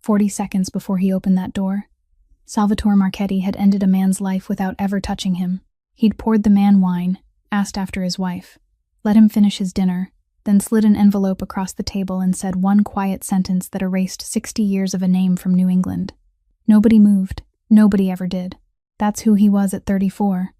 40 seconds before he opened that door. Salvatore Marchetti had ended a man's life without ever touching him. He'd poured the man wine, asked after his wife, let him finish his dinner, then slid an envelope across the table and said one quiet sentence that erased 60 years of a name from New England. Nobody moved. Nobody ever did. That's who he was at 34.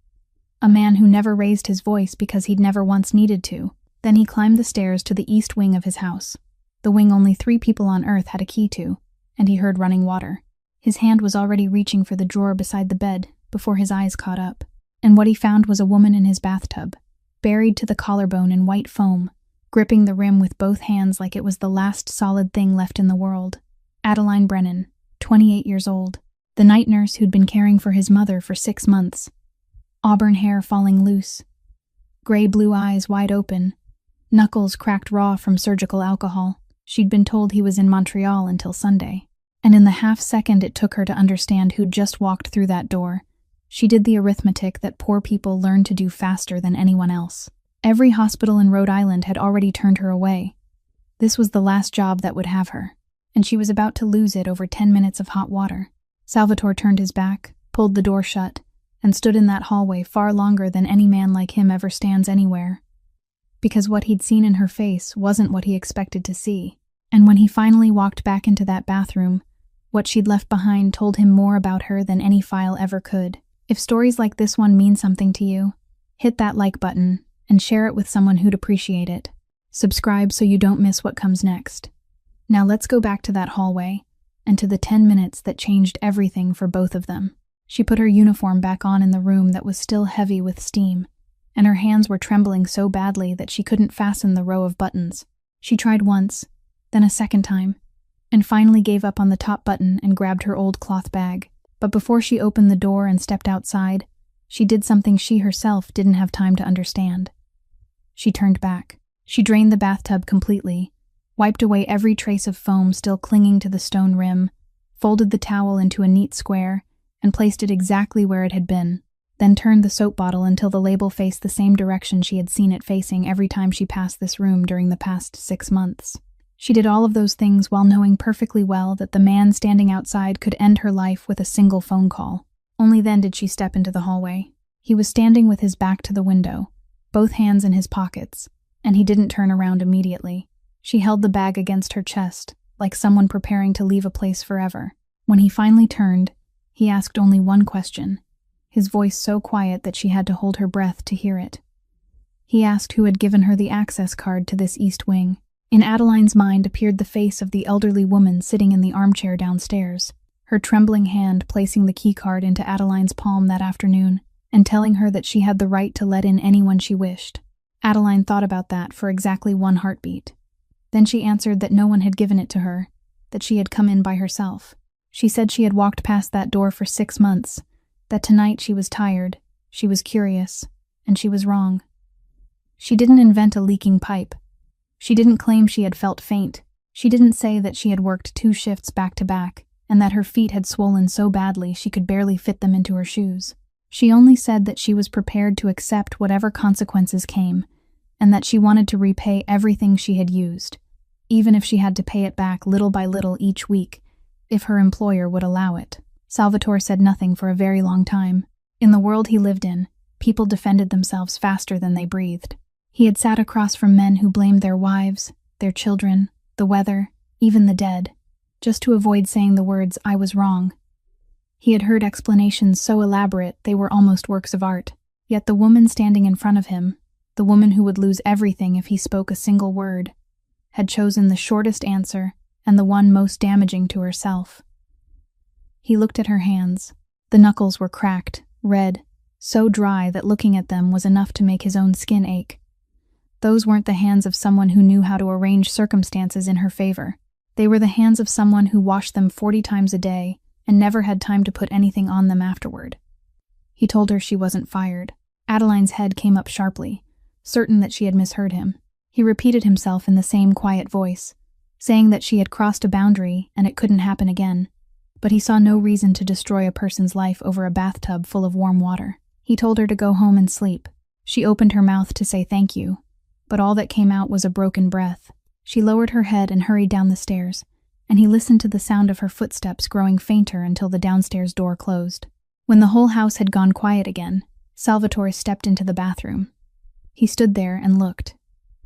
A man who never raised his voice because he'd never once needed to. Then he climbed the stairs to the east wing of his house, the wing only 3 people on Earth had a key to, and he heard running water. His hand was already reaching for the drawer beside the bed before his eyes caught up, and what he found was a woman in his bathtub, buried to the collarbone in white foam, gripping the rim with both hands like it was the last solid thing left in the world. Adeline Brennan, 28 years old, the night nurse who'd been caring for his mother for 6 months. Auburn hair falling loose, gray-blue eyes wide open, knuckles cracked raw from surgical alcohol. She'd been told he was in Montreal until Sunday, and in the half-second it took her to understand who'd just walked through that door, she did the arithmetic that poor people learn to do faster than anyone else. Every hospital in Rhode Island had already turned her away. This was the last job that would have her, and she was about to lose it over 10 minutes of hot water. Salvatore turned his back, pulled the door shut, and stood in that hallway far longer than any man like him ever stands anywhere. Because what he'd seen in her face wasn't what he expected to see. And when he finally walked back into that bathroom, what she'd left behind told him more about her than any file ever could. If stories like this one mean something to you, hit that like button and share it with someone who'd appreciate it. Subscribe so you don't miss what comes next. Now let's go back to that hallway and to the 10 minutes that changed everything for both of them. She put her uniform back on in the room that was still heavy with steam, and her hands were trembling so badly that she couldn't fasten the row of buttons. She tried once, then a second time, and finally gave up on the top button and grabbed her old cloth bag. But before she opened the door and stepped outside, she did something she herself didn't have time to understand. She turned back. She drained the bathtub completely, wiped away every trace of foam still clinging to the stone rim, folded the towel into a neat square, and placed it exactly where it had been, then turned the soap bottle until the label faced the same direction she had seen it facing every time she passed this room during the past 6 months. She did all of those things while knowing perfectly well that the man standing outside could end her life with a single phone call. Only then did she step into the hallway. He was standing with his back to the window, both hands in his pockets, and he didn't turn around immediately. She held the bag against her chest, like someone preparing to leave a place forever. When he finally turned, he asked only one question, his voice so quiet that she had to hold her breath to hear it. He asked who had given her the access card to this east wing. In Adeline's mind appeared the face of the elderly woman sitting in the armchair downstairs, her trembling hand placing the key card into Adeline's palm that afternoon and telling her that she had the right to let in anyone she wished. Adeline thought about that for exactly 1 heartbeat. Then she answered that no one had given it to her, that she had come in by herself. She said she had walked past that door for 6 months, that tonight she was tired, she was curious, and she was wrong. She didn't invent a leaking pipe. She didn't claim she had felt faint. She didn't say that she had worked 2 shifts back to back, and that her feet had swollen so badly she could barely fit them into her shoes. She only said that she was prepared to accept whatever consequences came, and that she wanted to repay everything she had used, even if she had to pay it back little by little each week, if her employer would allow it. Salvatore said nothing for a very long time. In the world he lived in, people defended themselves faster than they breathed. He had sat across from men who blamed their wives, their children, the weather, even the dead, just to avoid saying the words, "I was wrong." He had heard explanations so elaborate they were almost works of art. Yet the woman standing in front of him, the woman who would lose everything if he spoke a single word, had chosen the shortest answer and the one most damaging to herself. He looked at her hands. The knuckles were cracked, red, so dry that looking at them was enough to make his own skin ache. Those weren't the hands of someone who knew how to arrange circumstances in her favor. They were the hands of someone who washed them 40 times a day and never had time to put anything on them afterward. He told her she wasn't fired. Adeline's head came up sharply, certain that she had misheard him. He repeated himself in the same quiet voice, saying that she had crossed a boundary and it couldn't happen again. But he saw no reason to destroy a person's life over a bathtub full of warm water. He told her to go home and sleep. She opened her mouth to say thank you, but all that came out was a broken breath. She lowered her head and hurried down the stairs, and and he listened to the sound of her footsteps growing fainter until the downstairs door closed. When the whole house had gone quiet again, Salvatore stepped into the bathroom. He stood there and looked.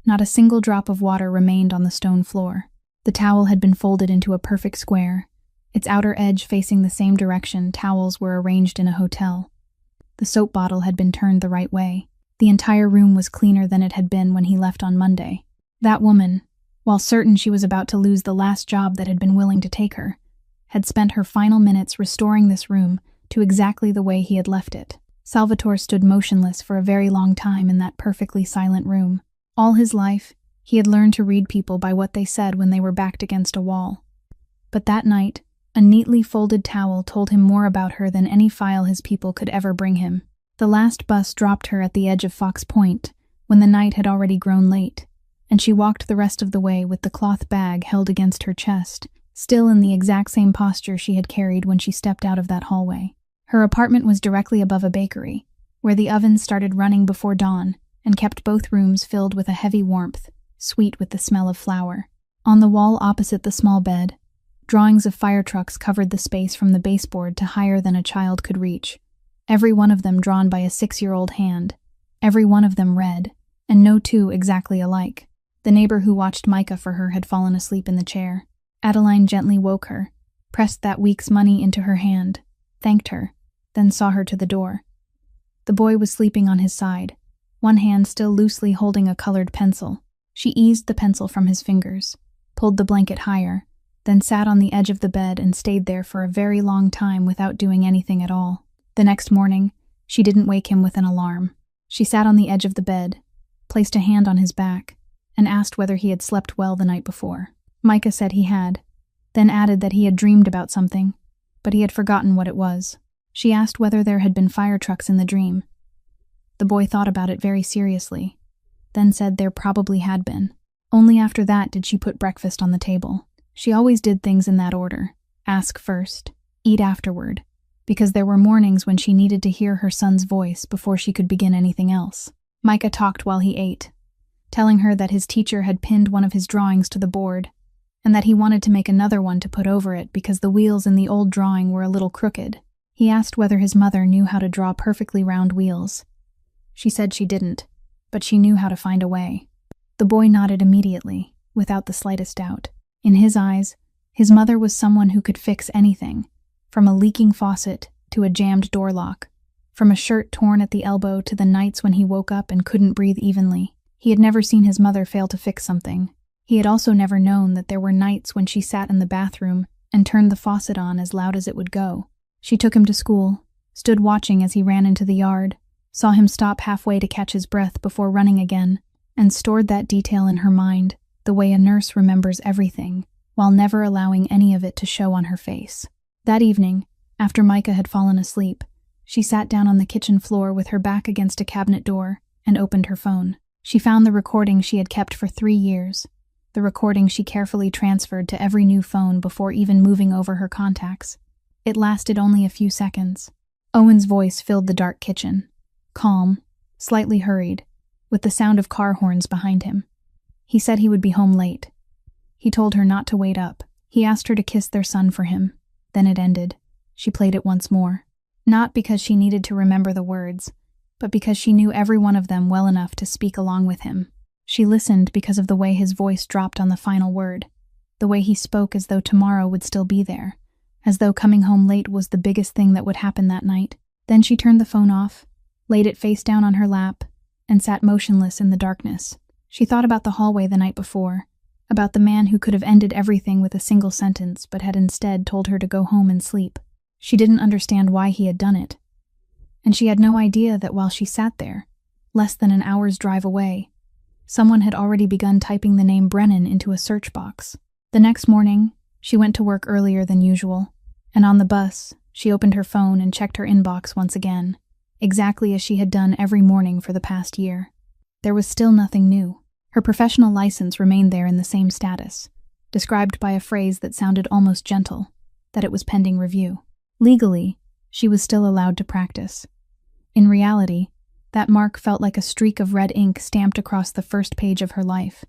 Not a single drop of water remained on the stone floor. The towel had been folded into a perfect square. Its outer edge facing the same direction towels were arranged in a hotel. The soap bottle had been turned the right way. The entire room was cleaner than it had been when he left on Monday. That woman, while certain she was about to lose the last job that had been willing to take her, had spent her final minutes restoring this room to exactly the way he had left it. Salvatore stood motionless for a very long time in that perfectly silent room. All his life, he had learned to read people by what they said when they were backed against a wall. But that night, a neatly folded towel told him more about her than any file his people could ever bring him. The last bus dropped her at the edge of Fox Point when the night had already grown late, and she walked the rest of the way with the cloth bag held against her chest, still in the exact same posture she had carried when she stepped out of that hallway. Her apartment was directly above a bakery, where the ovens started running before dawn and kept both rooms filled with a heavy warmth, sweet with the smell of flour. On the wall opposite the small bed, drawings of fire trucks covered the space from the baseboard to higher than a child could reach, every one of them drawn by a 6-year-old hand, every one of them red, and no two exactly alike. The neighbor who watched Micah for her had fallen asleep in the chair. Adeline gently woke her, pressed that week's money into her hand, thanked her, then saw her to the door. The boy was sleeping on his side, one hand still loosely holding a colored pencil. She eased the pencil from his fingers, pulled the blanket higher, then sat on the edge of the bed and stayed there for a very long time without doing anything at all. The next morning, she didn't wake him with an alarm. She sat on the edge of the bed, placed a hand on his back, and asked whether he had slept well the night before. Micah said he had, then added that he had dreamed about something, but he had forgotten what it was. She asked whether there had been fire trucks in the dream. The boy thought about it very seriously, then said there probably had been. Only after that did she put breakfast on the table. She always did things in that order: ask first, eat afterward, because there were mornings when she needed to hear her son's voice before she could begin anything else. Micah talked while he ate, telling her that his teacher had pinned one of his drawings to the board, and that he wanted to make another one to put over it because the wheels in the old drawing were a little crooked. He asked whether his mother knew how to draw perfectly round wheels. She said she didn't, but she knew how to find a way. The boy nodded immediately, without the slightest doubt. In his eyes, his mother was someone who could fix anything, from a leaking faucet to a jammed door lock, from a shirt torn at the elbow to the nights when he woke up and couldn't breathe evenly. He had never seen his mother fail to fix something. He had also never known that there were nights when she sat in the bathroom and turned the faucet on as loud as it would go. She took him to school, stood watching as he ran into the yard, saw him stop halfway to catch his breath before running again, and stored that detail in her mind, the way a nurse remembers everything, while never allowing any of it to show on her face. That evening, after Micah had fallen asleep, she sat down on the kitchen floor with her back against a cabinet door and opened her phone. She found the recording she had kept for 3 years, the recording she carefully transferred to every new phone before even moving over her contacts. It lasted only a few seconds. Owen's voice filled the dark kitchen, calm, slightly hurried, with the sound of car horns behind him. He said he would be home late. He told her not to wait up. He asked her to kiss their son for him. Then it ended. She played it once more. Not because she needed to remember the words, but because she knew every one of them well enough to speak along with him. She listened because of the way his voice dropped on the final word, the way he spoke as though tomorrow would still be there, as though coming home late was the biggest thing that would happen that night. Then she turned the phone off, laid it face down on her lap, and sat motionless in the darkness. She thought about the hallway the night before, about the man who could have ended everything with a single sentence but had instead told her to go home and sleep. She didn't understand why he had done it. And she had no idea that while she sat there, less than an hour's drive away, someone had already begun typing the name Brennan into a search box. The next morning, she went to work earlier than usual, and on the bus, she opened her phone and checked her inbox once again, exactly as she had done every morning for the past year. There was still nothing new. Her professional license remained there in the same status, described by a phrase that sounded almost gentle, that it was pending review. Legally, she was still allowed to practice. In reality, that mark felt like a streak of red ink stamped across the first page of her life,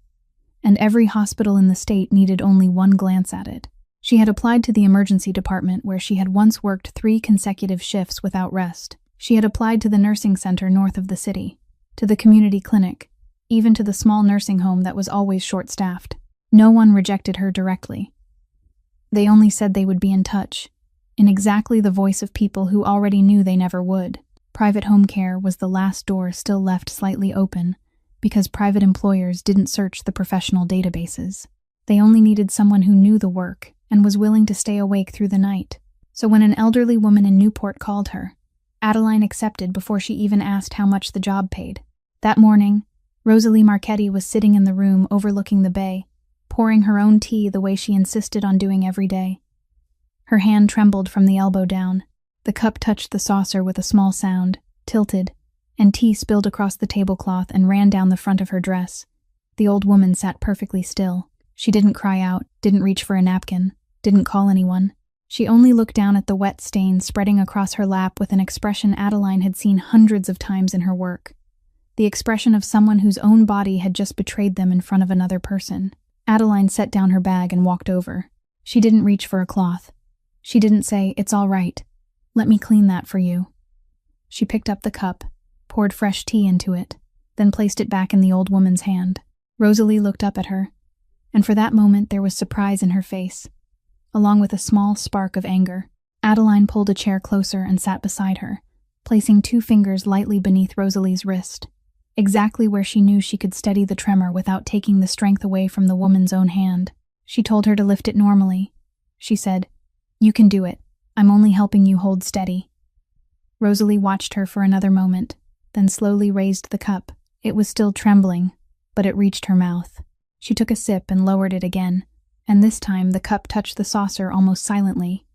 and every hospital in the state needed only one glance at it. She had applied to the emergency department where she had once worked 3 consecutive shifts without rest. She had applied to the nursing center north of the city, to the community clinic, even to the small nursing home that was always short-staffed. No one rejected her directly. They only said they would be in touch, in exactly the voice of people who already knew they never would. Private home care was the last door still left slightly open, because private employers didn't search the professional databases. They only needed someone who knew the work and was willing to stay awake through the night. So when an elderly woman in Newport called her, Adeline accepted before she even asked how much the job paid. That morning, Rosalie Marchetti was sitting in the room overlooking the bay, pouring her own tea the way she insisted on doing every day. Her hand trembled from the elbow down. The cup touched the saucer with a small sound, tilted, and tea spilled across the tablecloth and ran down the front of her dress. The old woman sat perfectly still. She didn't cry out, didn't reach for a napkin, didn't call anyone. She only looked down at the wet stain spreading across her lap with an expression Adeline had seen hundreds of times in her work. The expression of someone whose own body had just betrayed them in front of another person. Adeline set down her bag and walked over. She didn't reach for a cloth. She didn't say, "It's all right. Let me clean that for you." She picked up the cup, poured fresh tea into it, then placed it back in the old woman's hand. Rosalie looked up at her, and for that moment there was surprise in her face, along with a small spark of anger. Adeline pulled a chair closer and sat beside her, placing 2 fingers lightly beneath Rosalie's wrist, exactly where she knew she could steady the tremor without taking the strength away from the woman's own hand. She told her to lift it normally. She said, "You can do it. I'm only helping you hold steady." Rosalie watched her for another moment, then slowly raised the cup. It was still trembling, but it reached her mouth. She took a sip and lowered it again, and this time the cup touched the saucer almost silently.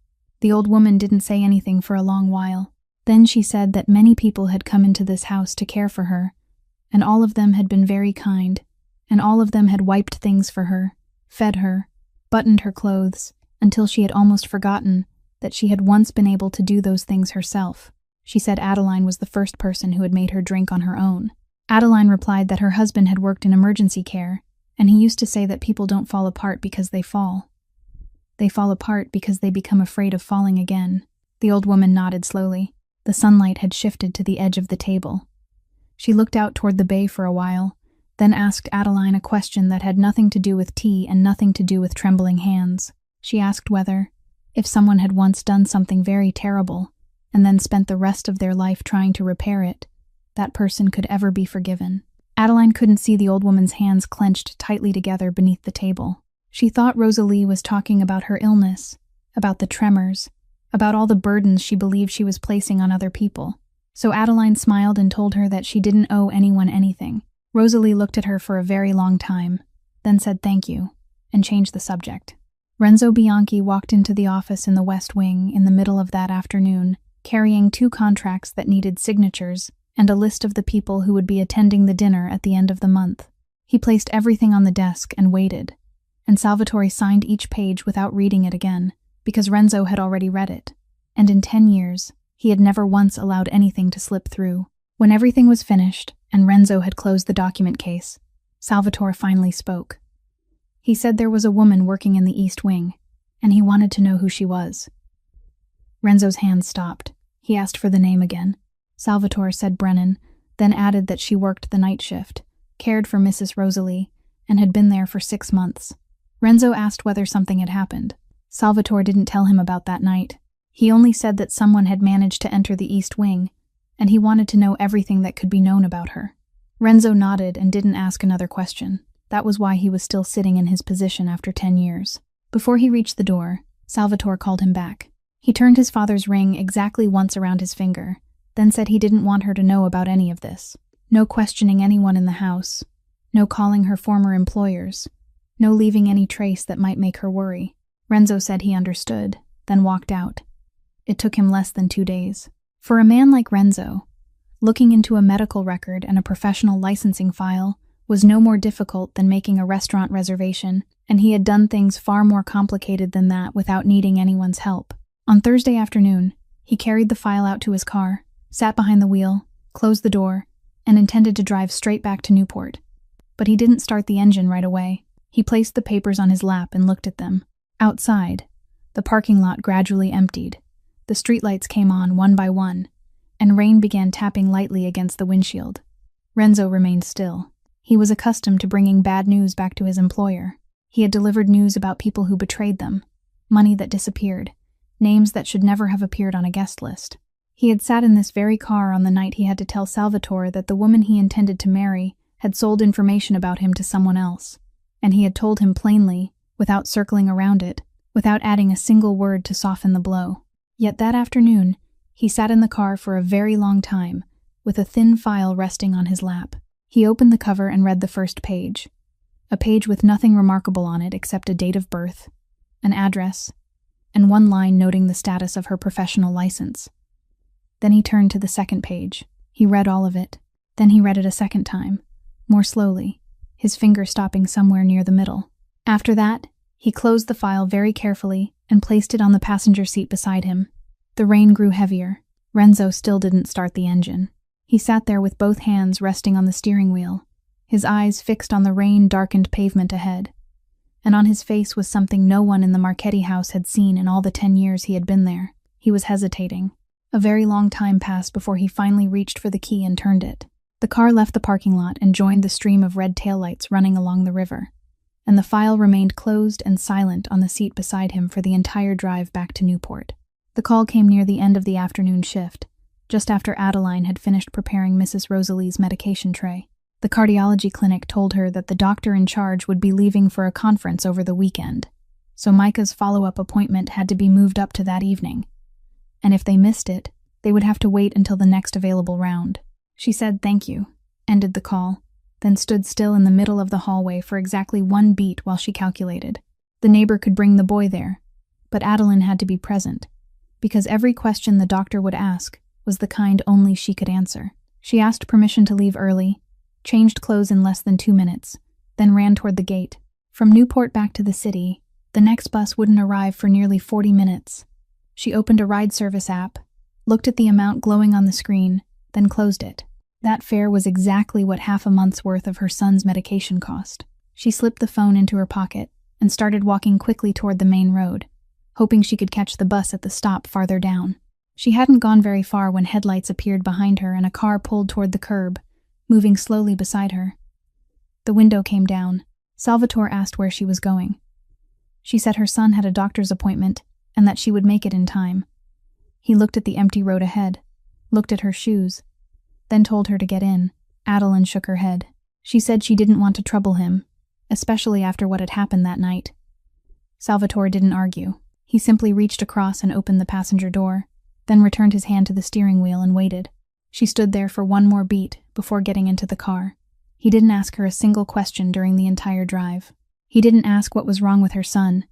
The old woman didn't say anything for a long while. Then she said that many people had come into this house to care for her, and all of them had been very kind, and all of them had wiped things for her, fed her, buttoned her clothes, until she had almost forgotten that she had once been able to do those things herself. She said Adeline was the first person who had made her drink on her own. Adeline replied that her husband had worked in emergency care, and he used to say that people don't fall apart because they fall. They fall apart because they become afraid of falling again. The old woman nodded slowly. The sunlight had shifted to the edge of the table. She looked out toward the bay for a while, then asked Adeline a question that had nothing to do with tea and nothing to do with trembling hands. She asked whether, if someone had once done something very terrible, and then spent the rest of their life trying to repair it, that person could ever be forgiven. Adeline couldn't see the old woman's hands clenched tightly together beneath the table. She thought Rosalie was talking about her illness, about the tremors, about all the burdens she believed she was placing on other people. So Adeline smiled and told her that she didn't owe anyone anything. Rosalie looked at her for a very long time, then said thank you, and changed the subject. Renzo Bianchi walked into the office in the West Wing in the middle of that afternoon, carrying 2 contracts that needed signatures and a list of the people who would be attending the dinner at the end of the month. He placed everything on the desk and waited, and Salvatore signed each page without reading it again, because Renzo had already read it, and in 10 years, he had never once allowed anything to slip through. When everything was finished, and Renzo had closed the document case, Salvatore finally spoke. He said there was a woman working in the East Wing, and he wanted to know who she was. Renzo's hand stopped. He asked for the name again. Salvatore said Brennan, then added that she worked the night shift, cared for Mrs. Rosalie, and had been there for 6 months. Renzo asked whether something had happened. Salvatore didn't tell him about that night. He only said that someone had managed to enter the East Wing, and he wanted to know everything that could be known about her. Renzo nodded and didn't ask another question. That was why he was still sitting in his position after 10 years. Before he reached the door, Salvatore called him back. He turned his father's ring exactly once around his finger, then said he didn't want her to know about any of this. No questioning anyone in the house, no calling her former employers, no leaving any trace that might make her worry. Renzo said he understood, then walked out. It took him less than 2 days. For a man like Renzo, looking into a medical record and a professional licensing file was no more difficult than making a restaurant reservation, and he had done things far more complicated than that without needing anyone's help. On Thursday afternoon, he carried the file out to his car, sat behind the wheel, closed the door, and intended to drive straight back to Newport. But he didn't start the engine right away. He placed the papers on his lap and looked at them. Outside, The parking lot gradually emptied. The streetlights came on one by one, and rain began tapping lightly against the windshield. Renzo remained still. He was accustomed to bringing bad news back to his employer. He had delivered news about people who betrayed them, money that disappeared, names that should never have appeared on a guest list. He had sat in this very car on the night he had to tell Salvatore that the woman he intended to marry had sold information about him to someone else, and he had told him plainly, without circling around it, without adding a single word to soften the blow. Yet that afternoon, he sat in the car for a very long time, with a thin file resting on his lap. He opened the cover and read the first page, a page with nothing remarkable on it except a date of birth, an address, and one line noting the status of her professional license. Then he turned to the second page. He read all of it. Then he read it a second time, more slowly, his finger stopping somewhere near the middle. After that, he closed the file very carefully and placed it on the passenger seat beside him. The rain grew heavier. Renzo still didn't start the engine. He sat there with both hands resting on the steering wheel, his eyes fixed on the rain-darkened pavement ahead. And on his face was something no one in the Marchetti house had seen in all the 10 years he had been there. He was hesitating. A very long time passed before he finally reached for the key and turned it. The car left the parking lot and joined the stream of red taillights running along the river, and the file remained closed and silent on the seat beside him for the entire drive back to Newport. The call came near the end of the afternoon shift, just after Adeline had finished preparing Mrs. Rosalie's medication tray. The cardiology clinic told her that the doctor in charge would be leaving for a conference over the weekend, so Micah's follow-up appointment had to be moved up to that evening. And if they missed it, they would have to wait until the next available round. She said thank you, ended the call, then stood still in the middle of the hallway for exactly 1 beat while she calculated. The neighbor could bring the boy there, but Adeline had to be present, because every question the doctor would ask was the kind only she could answer. She asked permission to leave early, changed clothes in less than 2 minutes, then ran toward the gate. From Newport back to the city, the next bus wouldn't arrive for nearly 40 minutes. She opened a ride service app, looked at the amount glowing on the screen, then closed it. That fare was exactly what half a month's worth of her son's medication cost. She slipped the phone into her pocket and started walking quickly toward the main road, hoping she could catch the bus at the stop farther down. She hadn't gone very far when headlights appeared behind her and a car pulled toward the curb, moving slowly beside her. The window came down. Salvatore asked where she was going. She said her son had a doctor's appointment and that she would make it in time. He looked at the empty road ahead, looked at her shoes, then told her to get in. Adeline shook her head. She said she didn't want to trouble him, especially after what had happened that night. Salvatore didn't argue. He simply reached across and opened the passenger door, then returned his hand to the steering wheel and waited. She stood there for 1 more beat before getting into the car. He didn't ask her a single question during the entire drive. He didn't ask what was wrong with her son,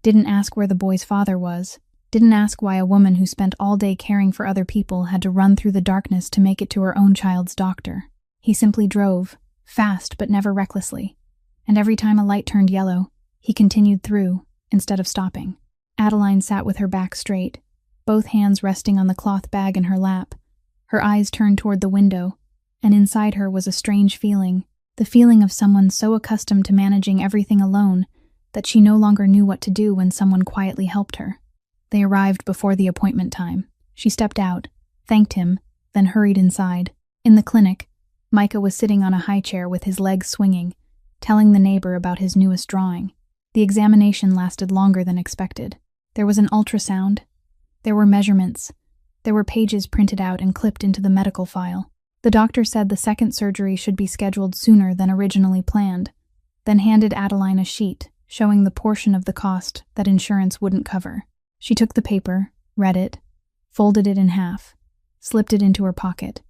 didn't ask where the boy's father was, didn't ask why a woman who spent all day caring for other people had to run through the darkness to make it to her own child's doctor. He simply drove, fast but never recklessly, and every time a light turned yellow, he continued through, instead of stopping. Adeline sat with her back straight, both hands resting on the cloth bag in her lap, her eyes turned toward the window, and inside her was a strange feeling, the feeling of someone so accustomed to managing everything alone that she no longer knew what to do when someone quietly helped her. They arrived before the appointment time. She stepped out, thanked him, then hurried inside. In the clinic, Micah was sitting on a high chair with his legs swinging, telling the neighbor about his newest drawing. The examination lasted longer than expected. There was an ultrasound. There were measurements. There were pages printed out and clipped into the medical file. The doctor said the second surgery should be scheduled sooner than originally planned, then handed Adeline a sheet showing the portion of the cost that insurance wouldn't cover. She took the paper, read it, folded it in half, slipped it into her pocket,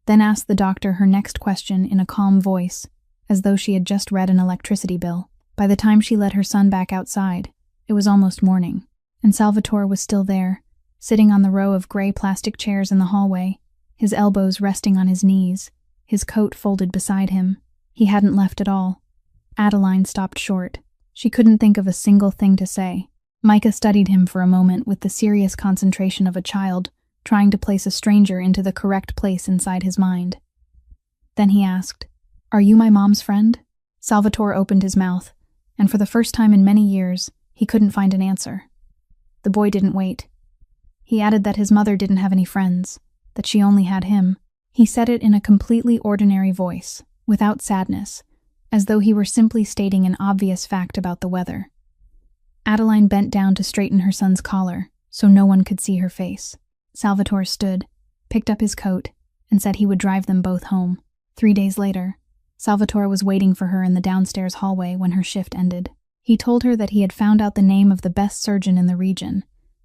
then asked the doctor her next question in a calm voice, as though she had just read an electricity bill. By the time she let her son back outside, it was almost morning, and Salvatore was still there, sitting on the row of gray plastic chairs in the hallway, his elbows resting on his knees, his coat folded beside him. He hadn't left at all. Adeline stopped short. She couldn't think of a single thing to say. Micah studied him for a moment with the serious concentration of a child trying to place a stranger into the correct place inside his mind. Then he asked, "Are you my mom's friend?" Salvatore opened his mouth, and for the first time in many years, he couldn't find an answer. The boy didn't wait. He added that his mother didn't have any friends, that she only had him. He said it in a completely ordinary voice, without sadness, as though he were simply stating an obvious fact about the weather. Adeline bent down to straighten her son's collar, so no one could see her face. Salvatore stood, picked up his coat, and said he would drive them both home. 3 days later, Salvatore was waiting for her in the downstairs hallway when her shift ended. He told her that he had found out the name of the best surgeon in the region,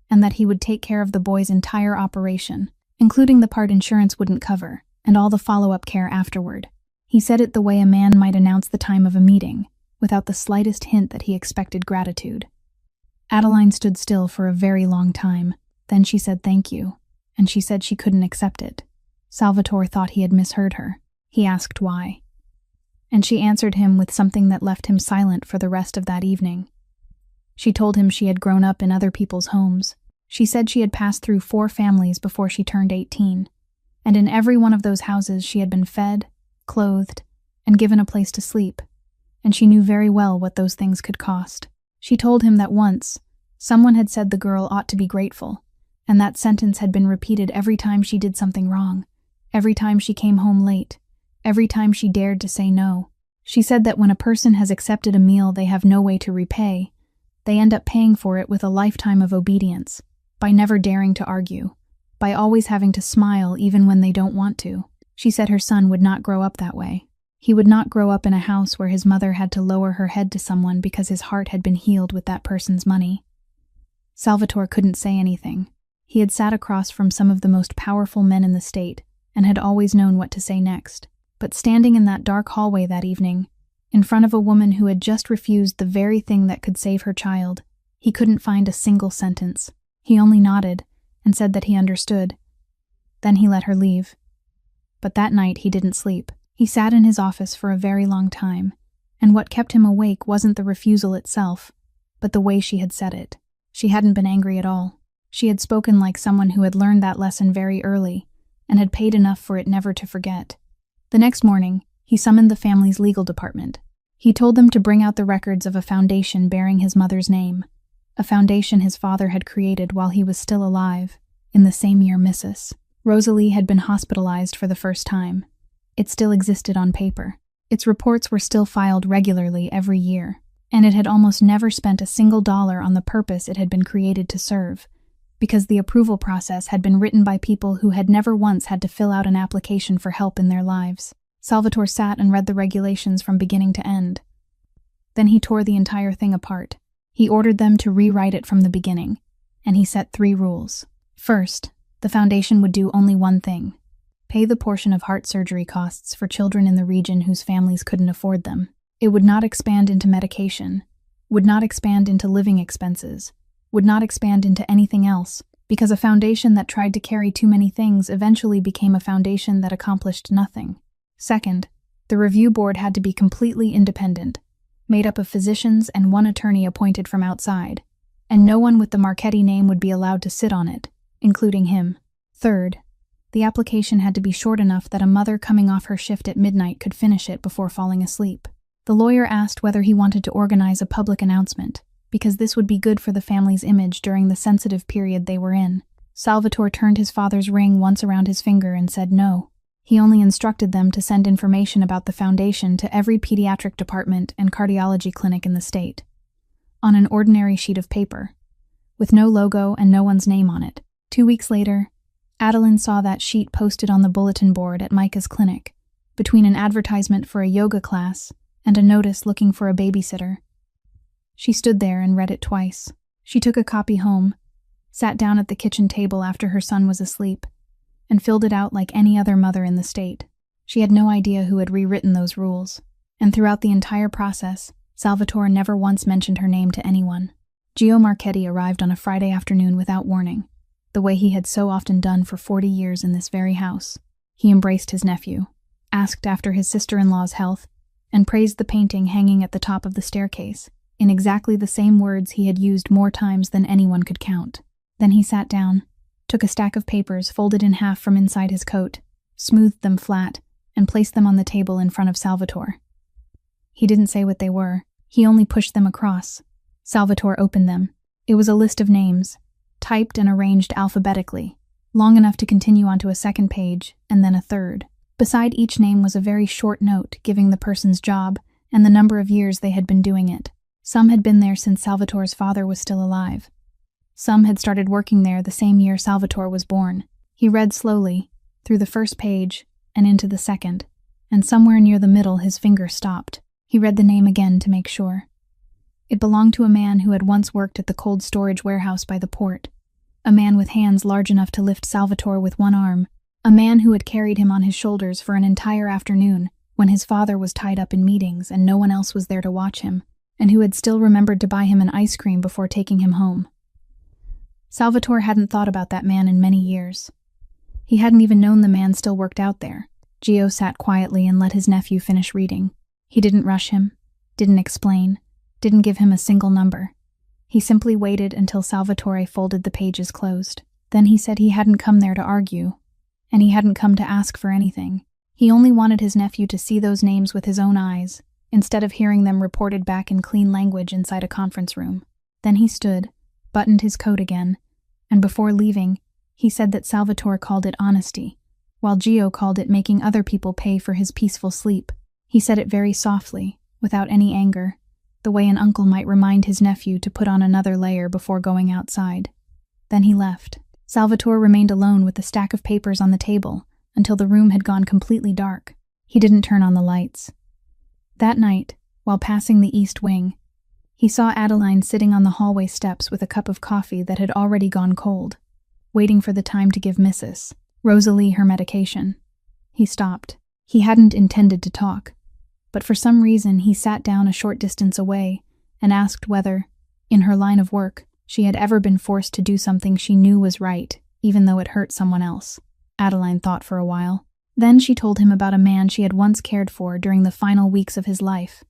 and that he would take care of the boy's entire operation, including the part insurance wouldn't cover, and all the follow-up care afterward. He said it the way a man might announce the time of a meeting, without the slightest hint that he expected gratitude. Adeline stood still for a very long time. Then she said thank you, and she said she couldn't accept it. Salvatore thought he had misheard her. He asked why. And she answered him with something that left him silent for the rest of that evening. She told him she had grown up in other people's homes. She said she had passed through 4 families before she turned 18, and in every one of those houses she had been fed, clothed, and given a place to sleep, and she knew very well what those things could cost. She told him that once, someone had said the girl ought to be grateful, and that sentence had been repeated every time she did something wrong, every time she came home late, every time she dared to say no. She said that when a person has accepted a meal they have no way to repay, they end up paying for it with a lifetime of obedience, by never daring to argue, by always having to smile even when they don't want to. She said her son would not grow up that way. He would not grow up in a house where his mother had to lower her head to someone because his heart had been healed with that person's money. Salvatore couldn't say anything. He had sat across from some of the most powerful men in the state and had always known what to say next. But standing in that dark hallway that evening, in front of a woman who had just refused the very thing that could save her child, he couldn't find a single sentence. He only nodded and said that he understood. Then he let her leave. But that night he didn't sleep. He sat in his office for a very long time, and what kept him awake wasn't the refusal itself, but the way she had said it. She hadn't been angry at all. She had spoken like someone who had learned that lesson very early, and had paid enough for it never to forget. The next morning, he summoned the family's legal department. He told them to bring out the records of a foundation bearing his mother's name, a foundation his father had created while he was still alive, in the same year Mrs. Rosalie had been hospitalized for the first time. It still existed on paper. Its reports were still filed regularly every year, and it had almost never spent a single dollar on the purpose it had been created to serve, because the approval process had been written by people who had never once had to fill out an application for help in their lives. Salvatore sat and read the regulations from beginning to end. Then he tore the entire thing apart. He ordered them to rewrite it from the beginning, and he set 3 rules. First, the foundation would do only one thing: pay the portion of heart surgery costs for children in the region whose families couldn't afford them. It would not expand into medication, would not expand into living expenses, would not expand into anything else, because a foundation that tried to carry too many things eventually became a foundation that accomplished nothing. Second, the review board had to be completely independent, made up of physicians and 1 attorney appointed from outside, and no one with the Marchetti name would be allowed to sit on it, including him. Third, the application had to be short enough that a mother coming off her shift at midnight could finish it before falling asleep. The lawyer asked whether he wanted to organize a public announcement, because this would be good for the family's image during the sensitive period they were in. Salvatore turned his father's ring once around his finger and said no. He only instructed them to send information about the foundation to every pediatric department and cardiology clinic in the state, on an ordinary sheet of paper, with no logo and no one's name on it. 2 weeks later, Adeline saw that sheet posted on the bulletin board at Micah's clinic, between an advertisement for a yoga class and a notice looking for a babysitter. She stood there and read it twice. She took a copy home, sat down at the kitchen table after her son was asleep, and filled it out like any other mother in the state. She had no idea who had rewritten those rules, and throughout the entire process, Salvatore never once mentioned her name to anyone. Gio Marchetti arrived on a Friday afternoon without warning, the way he had so often done for 40 years in this very house. He embraced his nephew, asked after his sister-in-law's health, and praised the painting hanging at the top of the staircase, in exactly the same words he had used more times than anyone could count. Then he sat down, took a stack of papers folded in half from inside his coat, smoothed them flat, and placed them on the table in front of Salvatore. He didn't say what they were. He only pushed them across. Salvatore opened them. It was a list of names, typed and arranged alphabetically, long enough to continue onto a second page and then a third. Beside each name was a very short note giving the person's job and the number of years they had been doing it. Some had been there since Salvatore's father was still alive. Some had started working there the same year Salvatore was born. He read slowly, through the first page and into the second, and somewhere near the middle his finger stopped. He read the name again to make sure. It belonged to a man who had once worked at the cold storage warehouse by the port. A man with hands large enough to lift Salvatore with one arm. A man who had carried him on his shoulders for an entire afternoon when his father was tied up in meetings and no one else was there to watch him, and who had still remembered to buy him an ice cream before taking him home. Salvatore hadn't thought about that man in many years. He hadn't even known the man still worked out there. Gio sat quietly and let his nephew finish reading. He didn't rush him, didn't explain, didn't give him a single number. He simply waited until Salvatore folded the pages closed. Then he said he hadn't come there to argue, and he hadn't come to ask for anything. He only wanted his nephew to see those names with his own eyes, instead of hearing them reported back in clean language inside a conference room. Then he stood, buttoned his coat again, and before leaving, he said that Salvatore called it honesty, while Gio called it making other people pay for his peaceful sleep. He said it very softly, without any anger, the way an uncle might remind his nephew to put on another layer before going outside. Then he left. Salvatore remained alone with the stack of papers on the table until the room had gone completely dark. He didn't turn on the lights. That night, while passing the east wing, he saw Adeline sitting on the hallway steps with a cup of coffee that had already gone cold, waiting for the time to give Mrs. Rosalie her medication. He stopped. He hadn't intended to talk, but for some reason he sat down a short distance away and asked whether, in her line of work, she had ever been forced to do something she knew was right, even though it hurt someone else. Adeline thought for a while. Then she told him about a man she had once cared for during the final weeks of his life.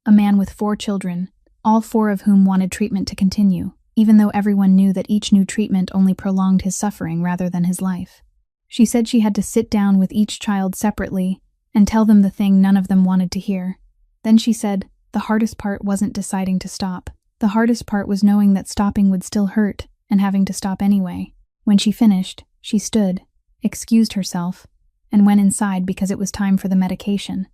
A man with 4 children, all 4 of whom wanted treatment to continue, even though everyone knew that each new treatment only prolonged his suffering rather than his life. She said she had to sit down with each child separately and tell them the thing none of them wanted to hear. Then she said, the hardest part wasn't deciding to stop. The hardest part was knowing that stopping would still hurt and having to stop anyway. When she finished, she stood, excused herself, and went inside because it was time for the medication.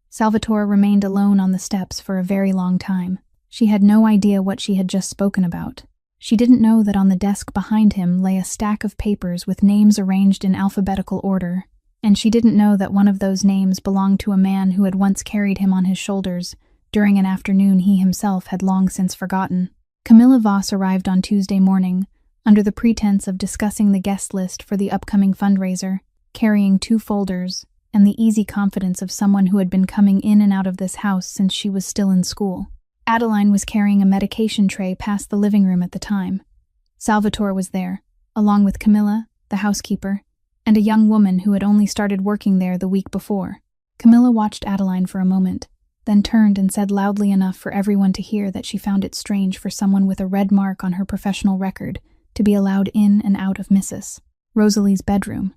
Salvatore remained alone on the steps for a very long time. She had no idea what she had just spoken about. She didn't know that on the desk behind him lay a stack of papers with names arranged in alphabetical order, and she didn't know that one of those names belonged to a man who had once carried him on his shoulders during an afternoon he himself had long since forgotten. Camilla Voss arrived on Tuesday morning, under the pretense of discussing the guest list for the upcoming fundraiser, carrying 2 folders and the easy confidence of someone who had been coming in and out of this house since she was still in school. Adeline was carrying a medication tray past the living room at the time. Salvatore was there, along with Camilla, the housekeeper, and a young woman who had only started working there the week before. Camilla watched Adeline for a moment, then turned and said loudly enough for everyone to hear that she found it strange for someone with a red mark on her professional record to be allowed in and out of Mrs. Rosalie's bedroom,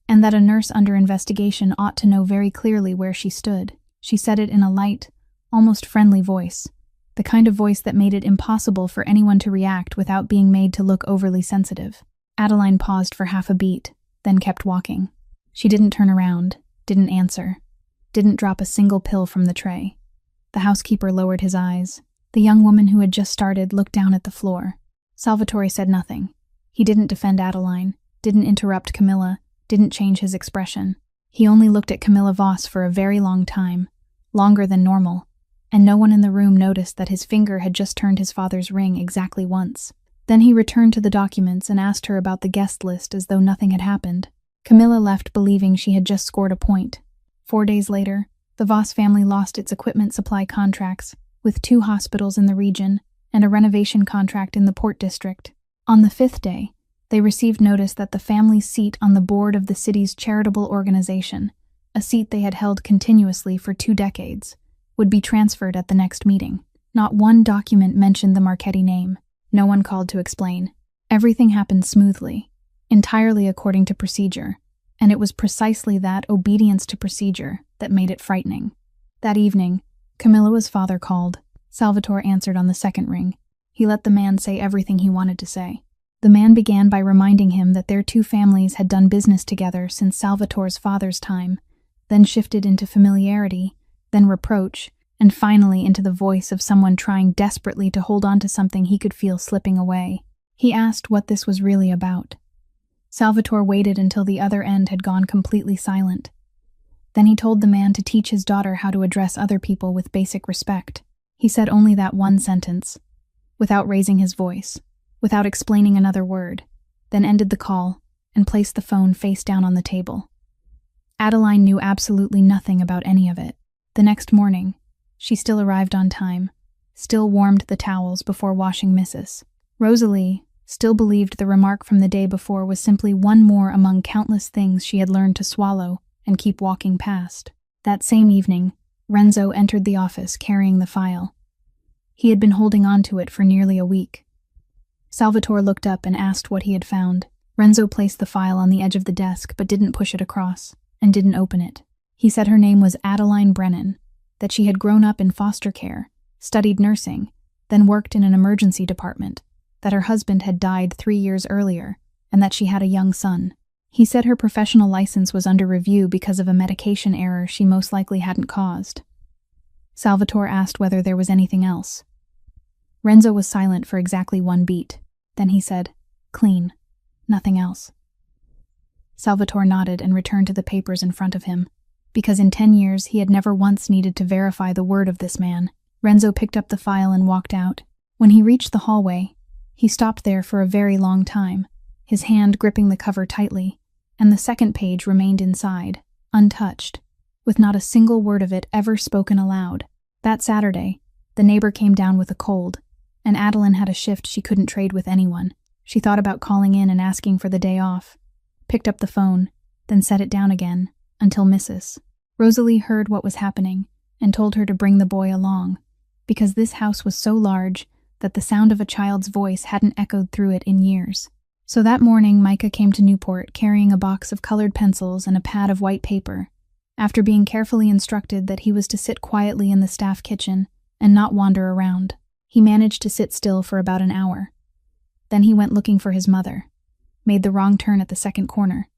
and that a nurse under investigation ought to know very clearly where she stood. She said it in a light, almost friendly voice, the kind of voice that made it impossible for anyone to react without being made to look overly sensitive. Adeline paused for half a beat, then kept walking. She didn't turn around, didn't answer, didn't drop a single pill from the tray. The housekeeper lowered his eyes. The young woman who had just started looked down at the floor. Salvatore said nothing. He didn't defend Adeline, didn't interrupt Camilla, didn't change his expression. He only looked at Camilla Voss for a very long time, longer than normal, and no one in the room noticed that his finger had just turned his father's ring exactly once. Then he returned to the documents and asked her about the guest list as though nothing had happened. Camilla left believing she had just scored a point. 4 days later, the Voss family lost its equipment supply contracts with 2 hospitals in the region and a renovation contract in the Port District. On the 5th day, they received notice that the family's seat on the board of the city's charitable organization, a seat they had held continuously for 2 decades, would be transferred at the next meeting. Not one document mentioned the Marchetti name. No one called to explain. Everything happened smoothly, entirely according to procedure, and it was precisely that obedience to procedure that made it frightening. That evening, Camilla's father called. Salvatore answered on the second ring. He let the man say everything he wanted to say. The man began by reminding him that their two families had done business together since Salvatore's father's time, then shifted into familiarity, then reproach, and finally into the voice of someone trying desperately to hold on to something he could feel slipping away. He asked what this was really about. Salvatore waited until the other end had gone completely silent. Then he told the man to teach his daughter how to address other people with basic respect. He said only that one sentence, without raising his voice, without explaining another word, then ended the call and placed the phone face down on the table. Adeline knew absolutely nothing about any of it. The next morning, she still arrived on time, still warmed the towels before washing Mrs. Rosalie still believed the remark from the day before was simply one more among countless things she had learned to swallow and keep walking past. That same evening, Renzo entered the office carrying the file. He had been holding on to it for nearly a week. Salvatore looked up and asked what he had found. Renzo placed the file on the edge of the desk but didn't push it across, and didn't open it. He said her name was Adeline Brennan, that she had grown up in foster care, studied nursing, then worked in an emergency department, that her husband had died 3 years earlier, and that she had a young son. He said her professional license was under review because of a medication error she most likely hadn't caused. Salvatore asked whether there was anything else. Renzo was silent for exactly 1 beat. Then he said, "Clean. Nothing else." Salvatore nodded and returned to the papers in front of him, because in 10 years he had never once needed to verify the word of this man. Renzo picked up the file and walked out. When he reached the hallway, he stopped there for a very long time, his hand gripping the cover tightly, and the second page remained inside, untouched, with not a single word of it ever spoken aloud. That Saturday, the neighbor came down with a cold, and Adeline had a shift she couldn't trade with anyone. She thought about calling in and asking for the day off, picked up the phone, then set it down again, until Mrs. Rosalie heard what was happening and told her to bring the boy along, because this house was so large that the sound of a child's voice hadn't echoed through it in years. So that morning, Micah came to Newport carrying a box of colored pencils and a pad of white paper, after being carefully instructed that he was to sit quietly in the staff kitchen and not wander around. He managed to sit still for about an hour. Then he went looking for his mother, made the wrong turn at the second corner,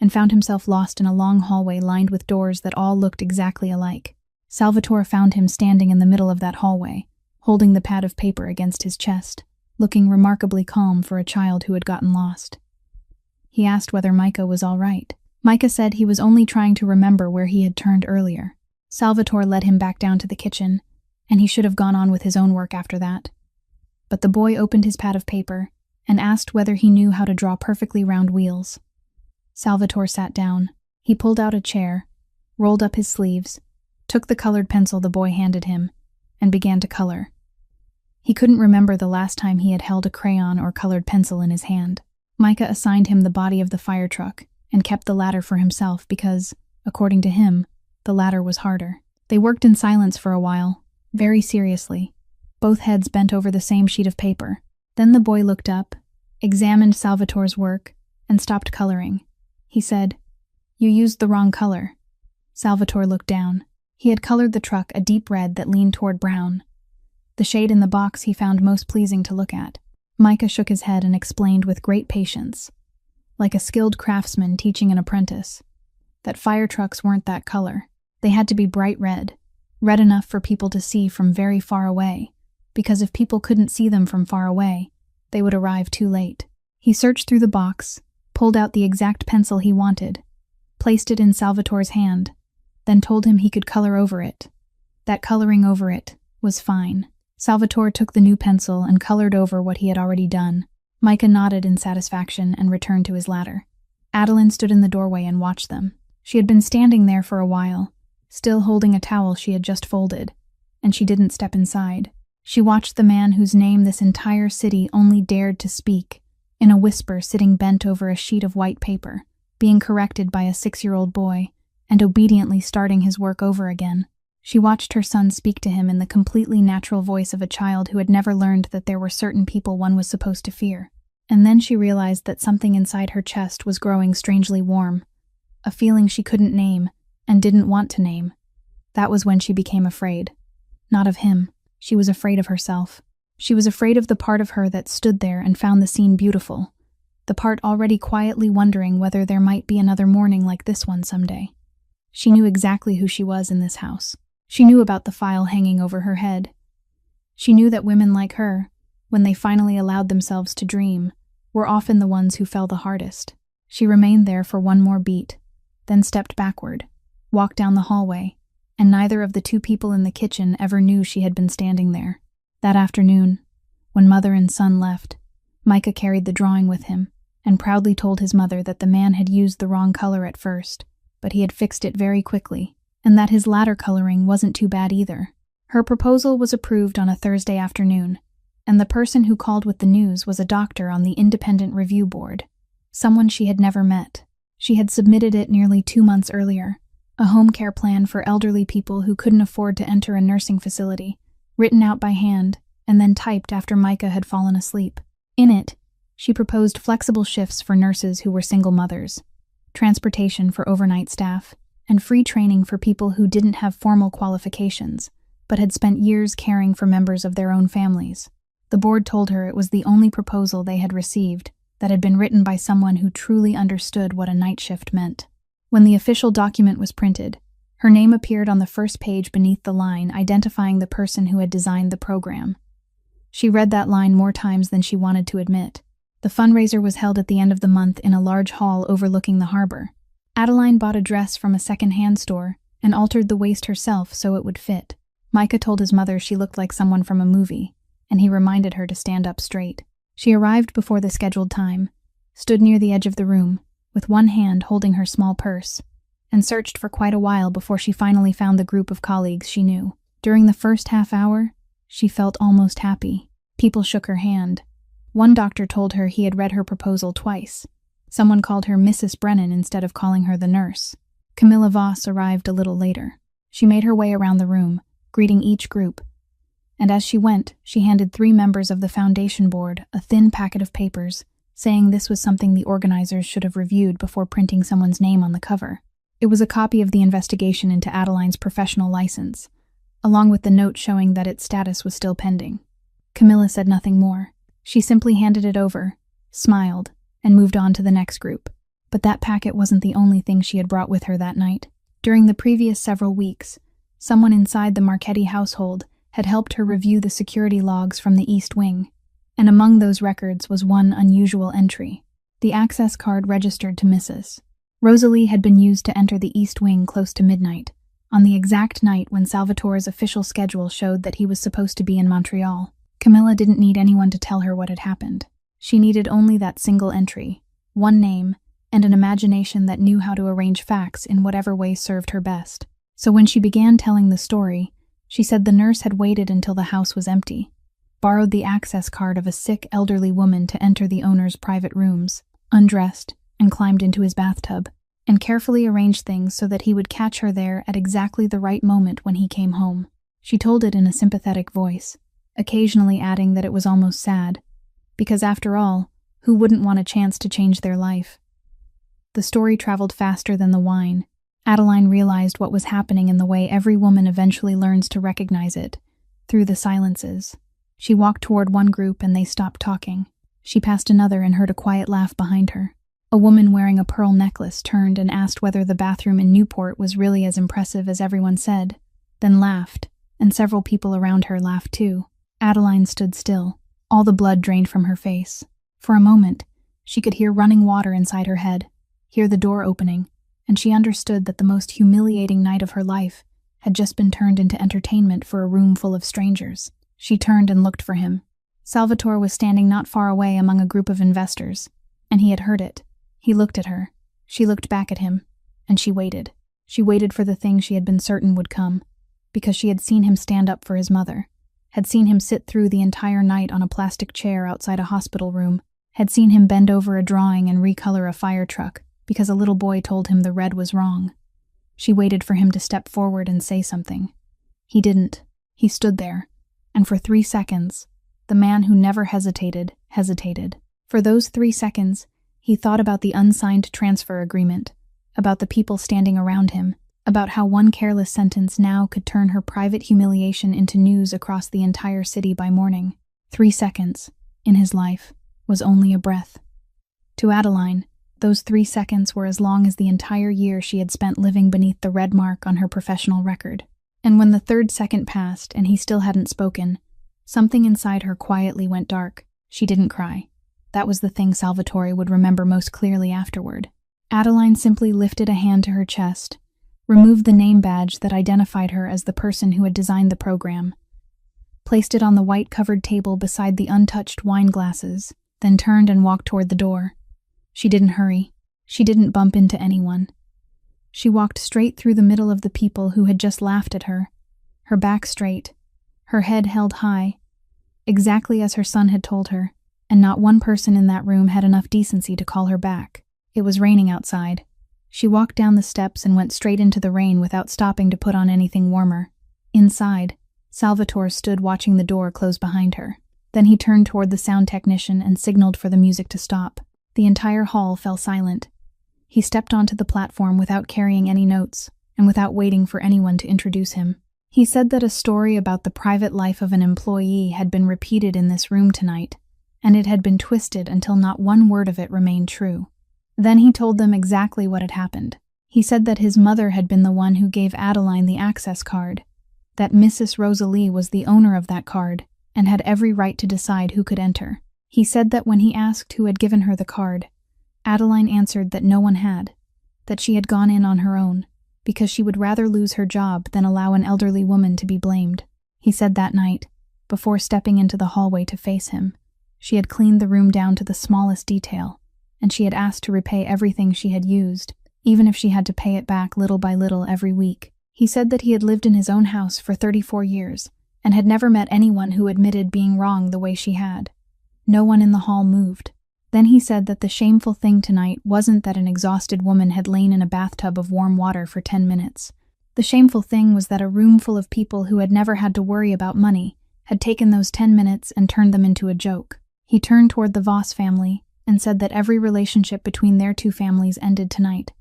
and found himself lost in a long hallway lined with doors that all looked exactly alike. Salvatore found him standing in the middle of that hallway, holding the pad of paper against his chest, looking remarkably calm for a child who had gotten lost. He asked whether Micah was all right. Micah said he was only trying to remember where he had turned earlier. Salvatore led him back down to the kitchen, and he should have gone on with his own work after that. But the boy opened his pad of paper and asked whether he knew how to draw perfectly round wheels. Salvatore sat down. He pulled out a chair, rolled up his sleeves, took the colored pencil the boy handed him, and began to color. He couldn't remember the last time he had held a crayon or colored pencil in his hand. Micah assigned him the body of the fire truck and kept the ladder for himself because, according to him, the ladder was harder. They worked in silence for a while, very seriously, both heads bent over the same sheet of paper. Then the boy looked up, examined Salvatore's work, and stopped coloring. He said, "You used the wrong color." Salvatore looked down. He had colored the truck a deep red that leaned toward brown, the shade in the box he found most pleasing to look at. Micah shook his head and explained with great patience, like a skilled craftsman teaching an apprentice, that fire trucks weren't that color. They had to be bright red, red enough for people to see from very far away, because if people couldn't see them from far away, they would arrive too late. He searched through the box, pulled out the exact pencil he wanted, placed it in Salvatore's hand, then told him he could color over it. That coloring over it was fine. Salvatore took the new pencil and colored over what he had already done. Micah nodded in satisfaction and returned to his ladder. Adeline stood in the doorway and watched them. She had been standing there for a while, still holding a towel she had just folded, and she didn't step inside. She watched the man whose name this entire city only dared to speak, in a whisper sitting bent over a sheet of white paper, being corrected by a 6-year-old boy, and obediently starting his work over again. She watched her son speak to him in the completely natural voice of a child who had never learned that there were certain people one was supposed to fear. And then she realized that something inside her chest was growing strangely warm, a feeling she couldn't name and didn't want to name. That was when she became afraid. Not of him. She was afraid of herself. She was afraid of the part of her that stood there and found the scene beautiful, the part already quietly wondering whether there might be another morning like this one someday. She knew exactly who she was in this house. She knew about the file hanging over her head. She knew that women like her, when they finally allowed themselves to dream, were often the ones who fell the hardest. She remained there for one more beat, then stepped backward, walked down the hallway, and neither of the two people in the kitchen ever knew she had been standing there. That afternoon, when mother and son left, Micah carried the drawing with him and proudly told his mother that the man had used the wrong color at first, but he had fixed it very quickly, and that his latter coloring wasn't too bad either. Her proposal was approved on a Thursday afternoon, and the person who called with the news was a doctor on the independent review board, someone she had never met. She had submitted it nearly 2 months earlier, a home care plan for elderly people who couldn't afford to enter a nursing facility, written out by hand and then typed after Micah had fallen asleep. In it, she proposed flexible shifts for nurses who were single mothers, transportation for overnight staff, and free training for people who didn't have formal qualifications, but had spent years caring for members of their own families. The board told her it was the only proposal they had received that had been written by someone who truly understood what a night shift meant. When the official document was printed, her name appeared on the first page beneath the line identifying the person who had designed the program. She read that line more times than she wanted to admit. The fundraiser was held at the end of the month in a large hall overlooking the harbor. Adeline bought a dress from a second-hand store and altered the waist herself so it would fit. Micah told his mother she looked like someone from a movie, and he reminded her to stand up straight. She arrived before the scheduled time, stood near the edge of the room, with one hand holding her small purse, and searched for quite a while before she finally found the group of colleagues she knew. During the first half hour, she felt almost happy. People shook her hand. One doctor told her he had read her proposal twice. Someone called her Mrs. Brennan instead of calling her the nurse. Camilla Voss arrived a little later. She made her way around the room, greeting each group, and as she went, she handed 3 members of the foundation board a thin packet of papers, saying this was something the organizers should have reviewed before printing someone's name on the cover. It was a copy of the investigation into Adeline's professional license, along with the note showing that its status was still pending. Camilla said nothing more. She simply handed it over, smiled, and moved on to the next group. But that packet wasn't the only thing she had brought with her that night. During the previous several weeks, someone inside the Marchetti household had helped her review the security logs from the East Wing, and among those records was one unusual entry. The access card registered to Mrs. Rosalie had been used to enter the East Wing close to midnight, on the exact night when Salvatore's official schedule showed that he was supposed to be in Montreal. Camilla didn't need anyone to tell her what had happened. She needed only that single entry, one name, and an imagination that knew how to arrange facts in whatever way served her best. So when she began telling the story, she said the nurse had waited until the house was empty, borrowed the access card of a sick elderly woman to enter the owner's private rooms, undressed, and climbed into his bathtub, and carefully arranged things so that he would catch her there at exactly the right moment when he came home. She told it in a sympathetic voice, occasionally adding that it was almost sad, because after all, who wouldn't want a chance to change their life? The story traveled faster than the wine. Adeline realized what was happening in the way every woman eventually learns to recognize it, through the silences. She walked toward one group and they stopped talking. She passed another and heard a quiet laugh behind her. A woman wearing a pearl necklace turned and asked whether the bathroom in Newport was really as impressive as everyone said, then laughed, and several people around her laughed too. Adeline stood still, all the blood drained from her face. For a moment, she could hear running water inside her head, hear the door opening, and she understood that the most humiliating night of her life had just been turned into entertainment for a room full of strangers. She turned and looked for him. Salvatore was standing not far away among a group of investors, and he had heard it. He looked at her, she looked back at him, and she waited. She waited for the thing she had been certain would come, because she had seen him stand up for his mother, had seen him sit through the entire night on a plastic chair outside a hospital room, had seen him bend over a drawing and recolor a fire truck, because a little boy told him the red was wrong. She waited for him to step forward and say something. He didn't. He stood there, and for 3 seconds, the man who never hesitated. For those 3 seconds, he thought about the unsigned transfer agreement, about the people standing around him, about how one careless sentence now could turn her private humiliation into news across the entire city by morning. 3 seconds, in his life, was only a breath. To Adeline, those 3 seconds were as long as the entire year she had spent living beneath the red mark on her professional record. And when the 3rd second passed and he still hadn't spoken, something inside her quietly went dark. She didn't cry. That was the thing Salvatore would remember most clearly afterward. Adeline simply lifted a hand to her chest, removed the name badge that identified her as the person who had designed the program, placed it on the white-covered table beside the untouched wine glasses, then turned and walked toward the door. She didn't hurry. She didn't bump into anyone. She walked straight through the middle of the people who had just laughed at her, her back straight, her head held high, exactly as her son had told her, and not one person in that room had enough decency to call her back. It was raining outside. She walked down the steps and went straight into the rain without stopping to put on anything warmer. Inside, Salvatore stood watching the door close behind her. Then he turned toward the sound technician and signaled for the music to stop. The entire hall fell silent. He stepped onto the platform without carrying any notes, and without waiting for anyone to introduce him. He said that a story about the private life of an employee had been repeated in this room tonight, and it had been twisted until not one word of it remained true. Then he told them exactly what had happened. He said that his mother had been the one who gave Adeline the access card, that Mrs. Rosalie was the owner of that card, and had every right to decide who could enter. He said that when he asked who had given her the card, Adeline answered that no one had, that she had gone in on her own, because she would rather lose her job than allow an elderly woman to be blamed. He said that night, before stepping into the hallway to face him, she had cleaned the room down to the smallest detail, and she had asked to repay everything she had used, even if she had to pay it back little by little every week. He said that he had lived in his own house for 34 years, and had never met anyone who admitted being wrong the way she had. No one in the hall moved. Then he said that the shameful thing tonight wasn't that an exhausted woman had lain in a bathtub of warm water for 10 minutes. The shameful thing was that a room full of people who had never had to worry about money had taken those 10 minutes and turned them into a joke. He turned toward the Voss family and said that every relationship between their two families ended tonight.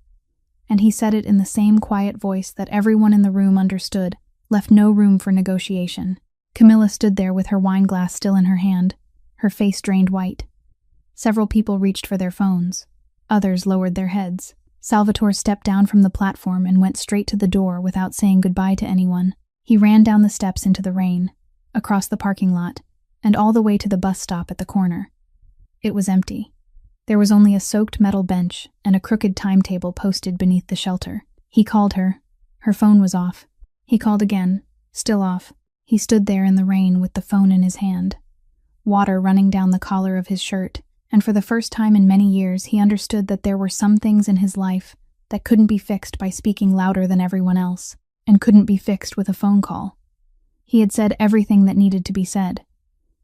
And he said it in the same quiet voice that everyone in the room understood, left no room for negotiation. Camilla stood there with her wine glass still in her hand, her face drained white. Several people reached for their phones. Others lowered their heads. Salvatore stepped down from the platform and went straight to the door without saying goodbye to anyone. He ran down the steps into the rain, across the parking lot, and all the way to the bus stop at the corner. It was empty. There was only a soaked metal bench and a crooked timetable posted beneath the shelter. He called her. Her phone was off. He called again, still off. He stood there in the rain with the phone in his hand, water running down the collar of his shirt, and for the first time in many years he understood that there were some things in his life that couldn't be fixed by speaking louder than everyone else, and couldn't be fixed with a phone call. He had said everything that needed to be said.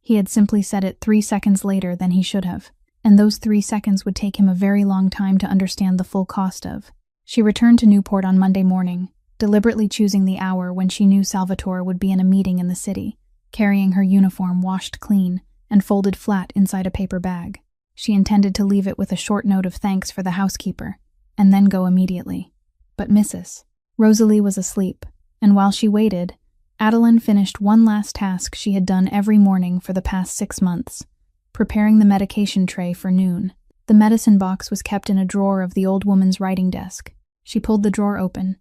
He had simply said it 3 seconds later than he should have, and those 3 seconds would take him a very long time to understand the full cost of. She returned to Newport on Monday morning, deliberately choosing the hour when she knew Salvatore would be in a meeting in the city, carrying her uniform washed clean and folded flat inside a paper bag. She intended to leave it with a short note of thanks for the housekeeper, and then go immediately. But Mrs. Rosalie was asleep, and while she waited, Adeline finished one last task she had done every morning for the past 6 months, preparing the medication tray for noon. The medicine box was kept in a drawer of the old woman's writing desk. She pulled the drawer open,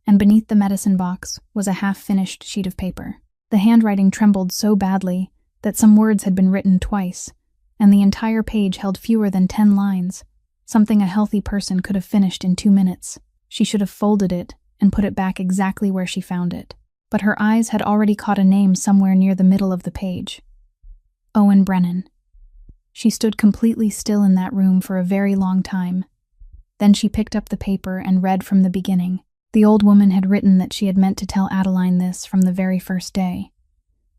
and beneath the medicine box was a half-finished sheet of paper. The handwriting trembled so badly that some words had been written twice, and the entire page held fewer than 10 lines, something a healthy person could have finished in 2 minutes. She should have folded it and put it back exactly where she found it. But her eyes had already caught a name somewhere near the middle of the page. Owen Brennan. She stood completely still in that room for a very long time. Then she picked up the paper and read from the beginning. The old woman had written that she had meant to tell Adeline this from the very first day,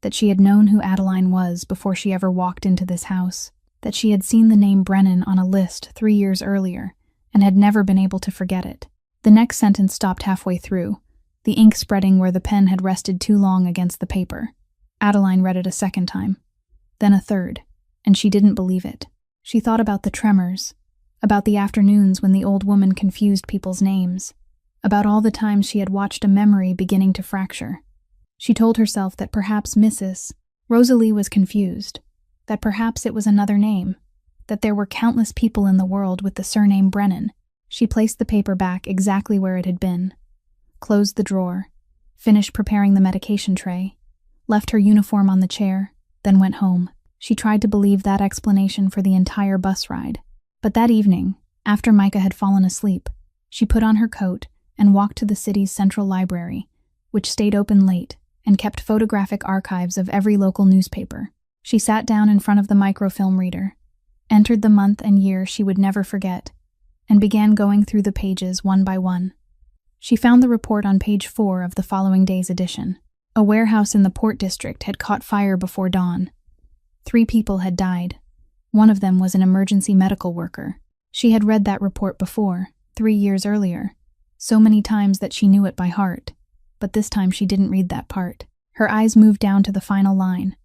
that she had known who Adeline was before she ever walked into this house, that she had seen the name Brennan on a list 3 years earlier and had never been able to forget it. The next sentence stopped halfway through, the ink spreading where the pen had rested too long against the paper. Adeline read it a second time, then a third, and she didn't believe it. She thought about the tremors, about the afternoons when the old woman confused people's names, about all the times she had watched a memory beginning to fracture. She told herself that perhaps Mrs. Rosalie was confused, that perhaps it was another name, that there were countless people in the world with the surname Brennan. She placed the paper back exactly where it had been, closed the drawer, finished preparing the medication tray, left her uniform on the chair, then went home. She tried to believe that explanation for the entire bus ride. But that evening, after Micah had fallen asleep, she put on her coat and walked to the city's central library, which stayed open late and kept photographic archives of every local newspaper. She sat down in front of the microfilm reader, entered the month and year she would never forget, and began going through the pages one by one. She found the report on page 4 of the following day's edition. A warehouse in the Port District had caught fire before dawn. 3 people had died. One of them was an emergency medical worker. She had read that report before, 3 years earlier, so many times that she knew it by heart, but this time she didn't read that part. Her eyes moved down to the final line,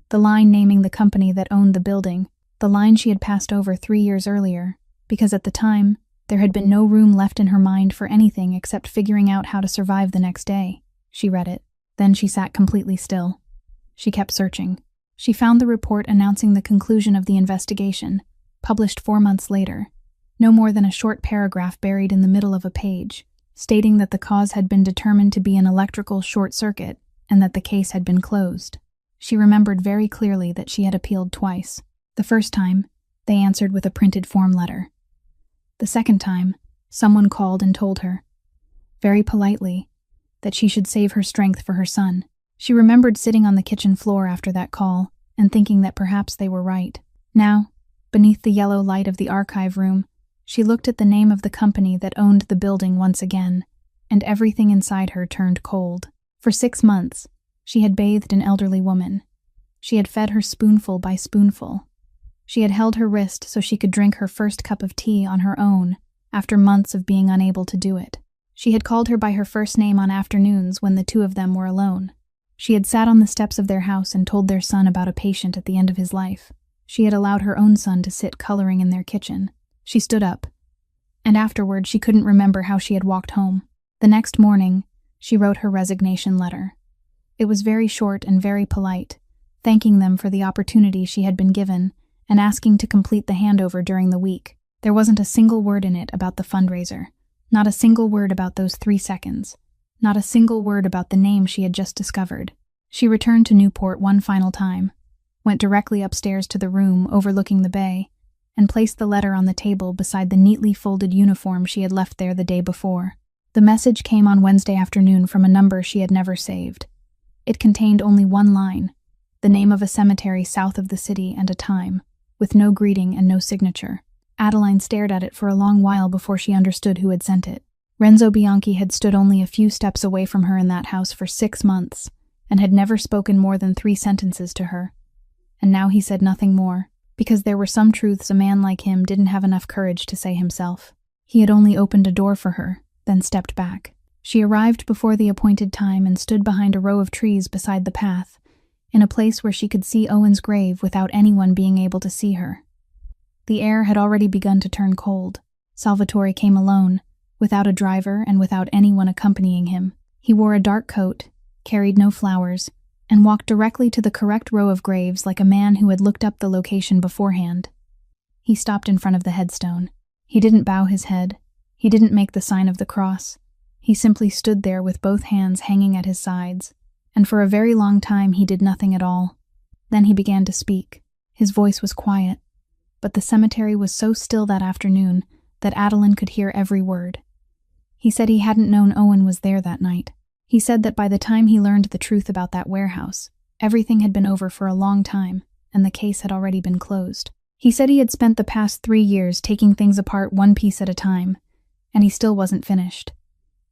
the line naming the company that owned the building, the line she had passed over 3 years earlier, because at the time, there had been no room left in her mind for anything except figuring out how to survive the next day. She read it. Then she sat completely still. She kept searching. She found the report announcing the conclusion of the investigation, published 4 months later, no more than a short paragraph buried in the middle of a page, stating that the cause had been determined to be an electrical short circuit and that the case had been closed. She remembered very clearly that she had appealed twice. The first time, they answered with a printed form letter. The second time, someone called and told her, very politely, that she should save her strength for her son. She remembered sitting on the kitchen floor after that call and thinking that perhaps they were right. Now, beneath the yellow light of the archive room, she looked at the name of the company that owned the building once again, and everything inside her turned cold. For 6 months, she had bathed an elderly woman. She had fed her spoonful by spoonful. She had held her wrist so she could drink her first cup of tea on her own after months of being unable to do it. She had called her by her first name on afternoons when the two of them were alone. She had sat on the steps of their house and told their son about a patient at the end of his life. She had allowed her own son to sit coloring in their kitchen. She stood up, and afterward she couldn't remember how she had walked home. The next morning, she wrote her resignation letter. It was very short and very polite, thanking them for the opportunity she had been given and asking to complete the handover during the week. There wasn't a single word in it about the fundraiser, not a single word about those 3 seconds, not a single word about the name she had just discovered. She returned to Newport one final time, went directly upstairs to the room overlooking the bay, and placed the letter on the table beside the neatly folded uniform she had left there the day before. The message came on Wednesday afternoon from a number she had never saved. It contained only one line, the name of a cemetery south of the city and a time, with no greeting and no signature. Adeline stared at it for a long while before she understood who had sent it. Renzo Bianchi had stood only a few steps away from her in that house for 6 months, and had never spoken more than 3 sentences to her. And now he said nothing more, because there were some truths a man like him didn't have enough courage to say himself. He had only opened a door for her, then stepped back. She arrived before the appointed time and stood behind a row of trees beside the path, in a place where she could see Owen's grave without anyone being able to see her. The air had already begun to turn cold. Salvatore came alone, without a driver and without anyone accompanying him. He wore a dark coat, carried no flowers, and walked directly to the correct row of graves like a man who had looked up the location beforehand. He stopped in front of the headstone. He didn't bow his head. He didn't make the sign of the cross. He simply stood there with both hands hanging at his sides, and for a very long time he did nothing at all. Then he began to speak. His voice was quiet, but the cemetery was so still that afternoon that Adeline could hear every word. He said he hadn't known Owen was there that night. He said that by the time he learned the truth about that warehouse, everything had been over for a long time, and the case had already been closed. He said he had spent the past 3 years taking things apart one piece at a time, and he still wasn't finished.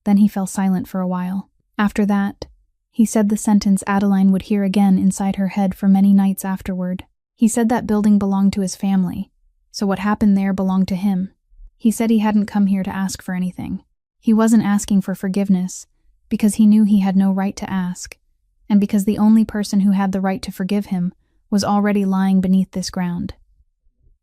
Then he fell silent for a while. After that, he said the sentence Adeline would hear again inside her head for many nights afterward. He said that building belonged to his family, so what happened there belonged to him. He said he hadn't come here to ask for anything. He wasn't asking for forgiveness, because he knew he had no right to ask, and because the only person who had the right to forgive him was already lying beneath this ground.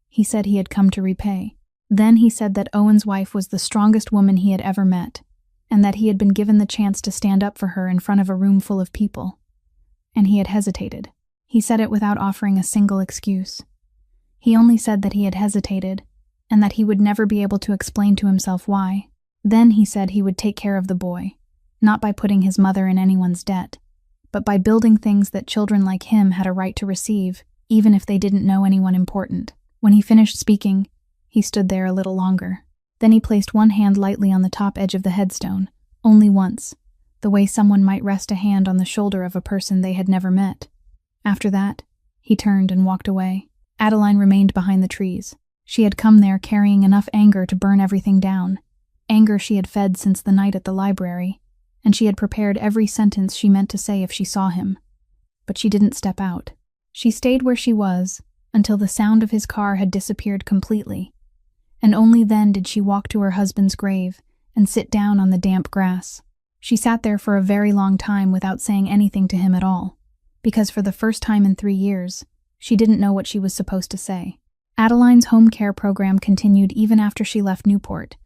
He said he had come to repay. Then he said that Owen's wife was the strongest woman he had ever met, and that he had been given the chance to stand up for her in front of a room full of people. And he had hesitated. He said it without offering a single excuse. He only said that he had hesitated, and that he would never be able to explain to himself why. Then he said he would take care of the boy, not by putting his mother in anyone's debt, but by building things that children like him had a right to receive, even if they didn't know anyone important. When he finished speaking, he stood there a little longer. Then he placed one hand lightly on the top edge of the headstone, only once, the way someone might rest a hand on the shoulder of a person they had never met. After that, he turned and walked away. Adeline remained behind the trees. She had come there carrying enough anger to burn everything down, anger she had fed since the night at the library, and she had prepared every sentence she meant to say if she saw him. But she didn't step out. She stayed where she was until the sound of his car had disappeared completely, and only then did she walk to her husband's grave and sit down on the damp grass. She sat there for a very long time without saying anything to him at all, because for the first time in 3 years, she didn't know what she was supposed to say. Adeline's home care program continued even after she left Newport,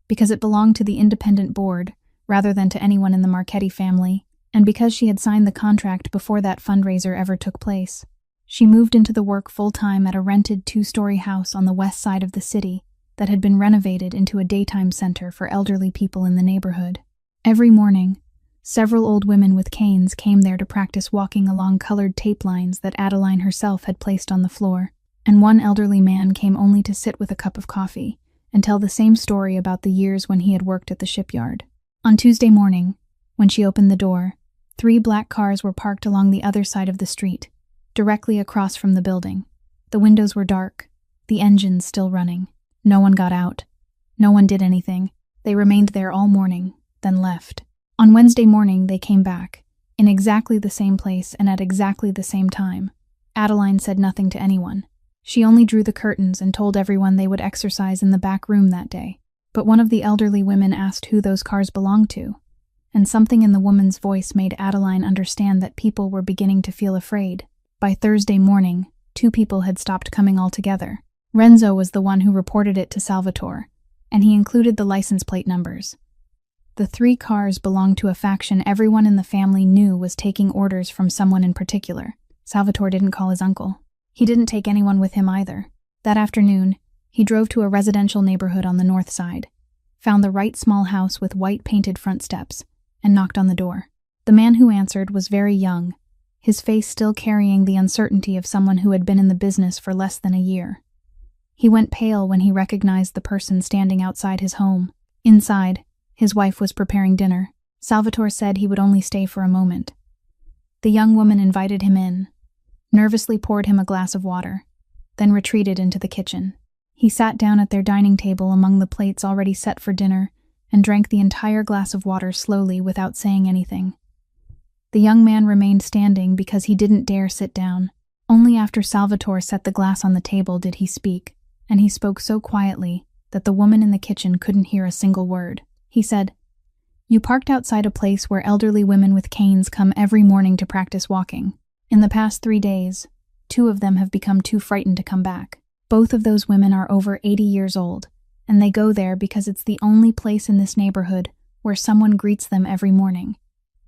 because it belonged to the independent board rather than to anyone in the Marchetti family, and because she had signed the contract before that fundraiser ever took place. She moved into the work full-time at a rented 2-story house on the west side of the city that had been renovated into a daytime center for elderly people in the neighborhood. Every morning, several old women with canes came there to practice walking along colored tape lines that Adeline herself had placed on the floor, and one elderly man came only to sit with a cup of coffee and tell the same story about the years when he had worked at the shipyard. On Tuesday morning, when she opened the door, 3 black cars were parked along the other side of the street, directly across from the building. The windows were dark, the engines still running. No one got out. No one did anything. They remained there all morning, then left. On Wednesday morning, they came back, in exactly the same place and at exactly the same time. Adeline said nothing to anyone. She only drew the curtains and told everyone they would exercise in the back room that day. But one of the elderly women asked who those cars belonged to, and something in the woman's voice made Adeline understand that people were beginning to feel afraid. By Thursday morning, 2 people had stopped coming altogether. Renzo was the one who reported it to Salvatore, and he included the license plate numbers. The 3 cars belonged to a faction everyone in the family knew was taking orders from someone in particular. Salvatore didn't call his uncle. He didn't take anyone with him either. That afternoon, he drove to a residential neighborhood on the north side, found the right small house with white painted front steps, and knocked on the door. The man who answered was very young, his face still carrying the uncertainty of someone who had been in the business for less than a year. He went pale when he recognized the person standing outside his home. Inside, his wife was preparing dinner. Salvatore said he would only stay for a moment. The young woman invited him in, nervously poured him a glass of water, then retreated into the kitchen. He sat down at their dining table among the plates already set for dinner and drank the entire glass of water slowly without saying anything. The young man remained standing because he didn't dare sit down. Only after Salvatore set the glass on the table did he speak, and he spoke so quietly that the woman in the kitchen couldn't hear a single word. He said, "You parked outside a place where elderly women with canes come every morning to practice walking. In the past 3 days, 2 of them have become too frightened to come back. Both of those women are over 80 years old, and they go there because it's the only place in this neighborhood where someone greets them every morning."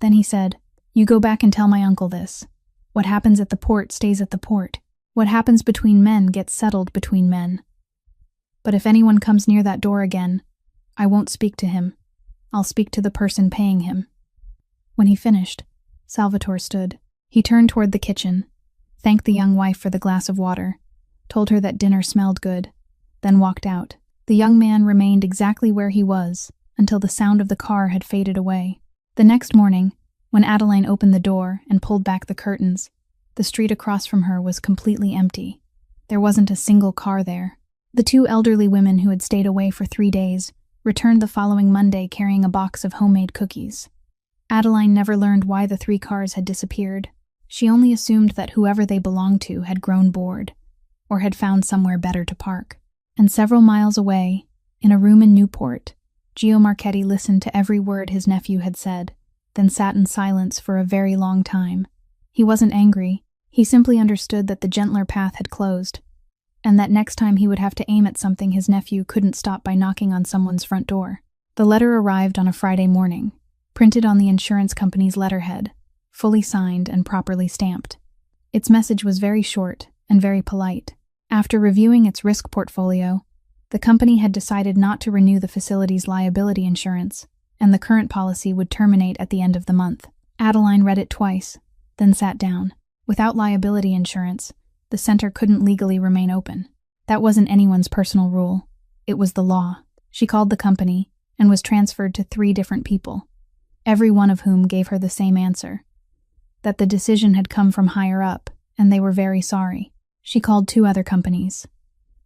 Then he said, "You go back and tell my uncle this. What happens at the port stays at the port. What happens between men gets settled between men. But if anyone comes near that door again, I won't speak to him. I'll speak to the person paying him." When he finished, Salvatore stood. He turned toward the kitchen, thanked the young wife for the glass of water, told her that dinner smelled good, then walked out. The young man remained exactly where he was until the sound of the car had faded away. The next morning, when Adeline opened the door and pulled back the curtains, the street across from her was completely empty. There wasn't a single car there. The 2 elderly women who had stayed away for 3 days returned the following Monday carrying a box of homemade cookies. Adeline never learned why the 3 cars had disappeared. She only assumed that whoever they belonged to had grown bored, or had found somewhere better to park. And several miles away, in a room in Newport, Gio Marchetti listened to every word his nephew had said, then sat in silence for a very long time. He wasn't angry. He simply understood that the gentler path had closed, and that next time he would have to aim at something his nephew couldn't stop by knocking on someone's front door. The letter arrived on a Friday morning, printed on the insurance company's letterhead, fully signed and properly stamped. Its message was very short and very polite. After reviewing its risk portfolio, the company had decided not to renew the facility's liability insurance, and the current policy would terminate at the end of the month. Adeline read it twice, then sat down. Without liability insurance, the center couldn't legally remain open. That wasn't anyone's personal rule. It was the law. She called the company and was transferred to 3 different people, every one of whom gave her the same answer: that the decision had come from higher up, and they were very sorry. She called 2 other companies.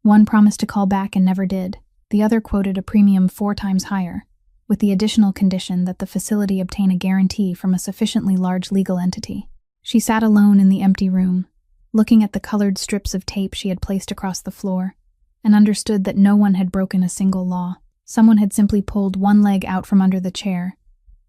One promised to call back and never did. The other quoted a premium 4 times higher, with the additional condition that the facility obtain a guarantee from a sufficiently large legal entity. She sat alone in the empty room, looking at the colored strips of tape she had placed across the floor, and understood that no one had broken a single law. Someone had simply pulled one leg out from under the chair,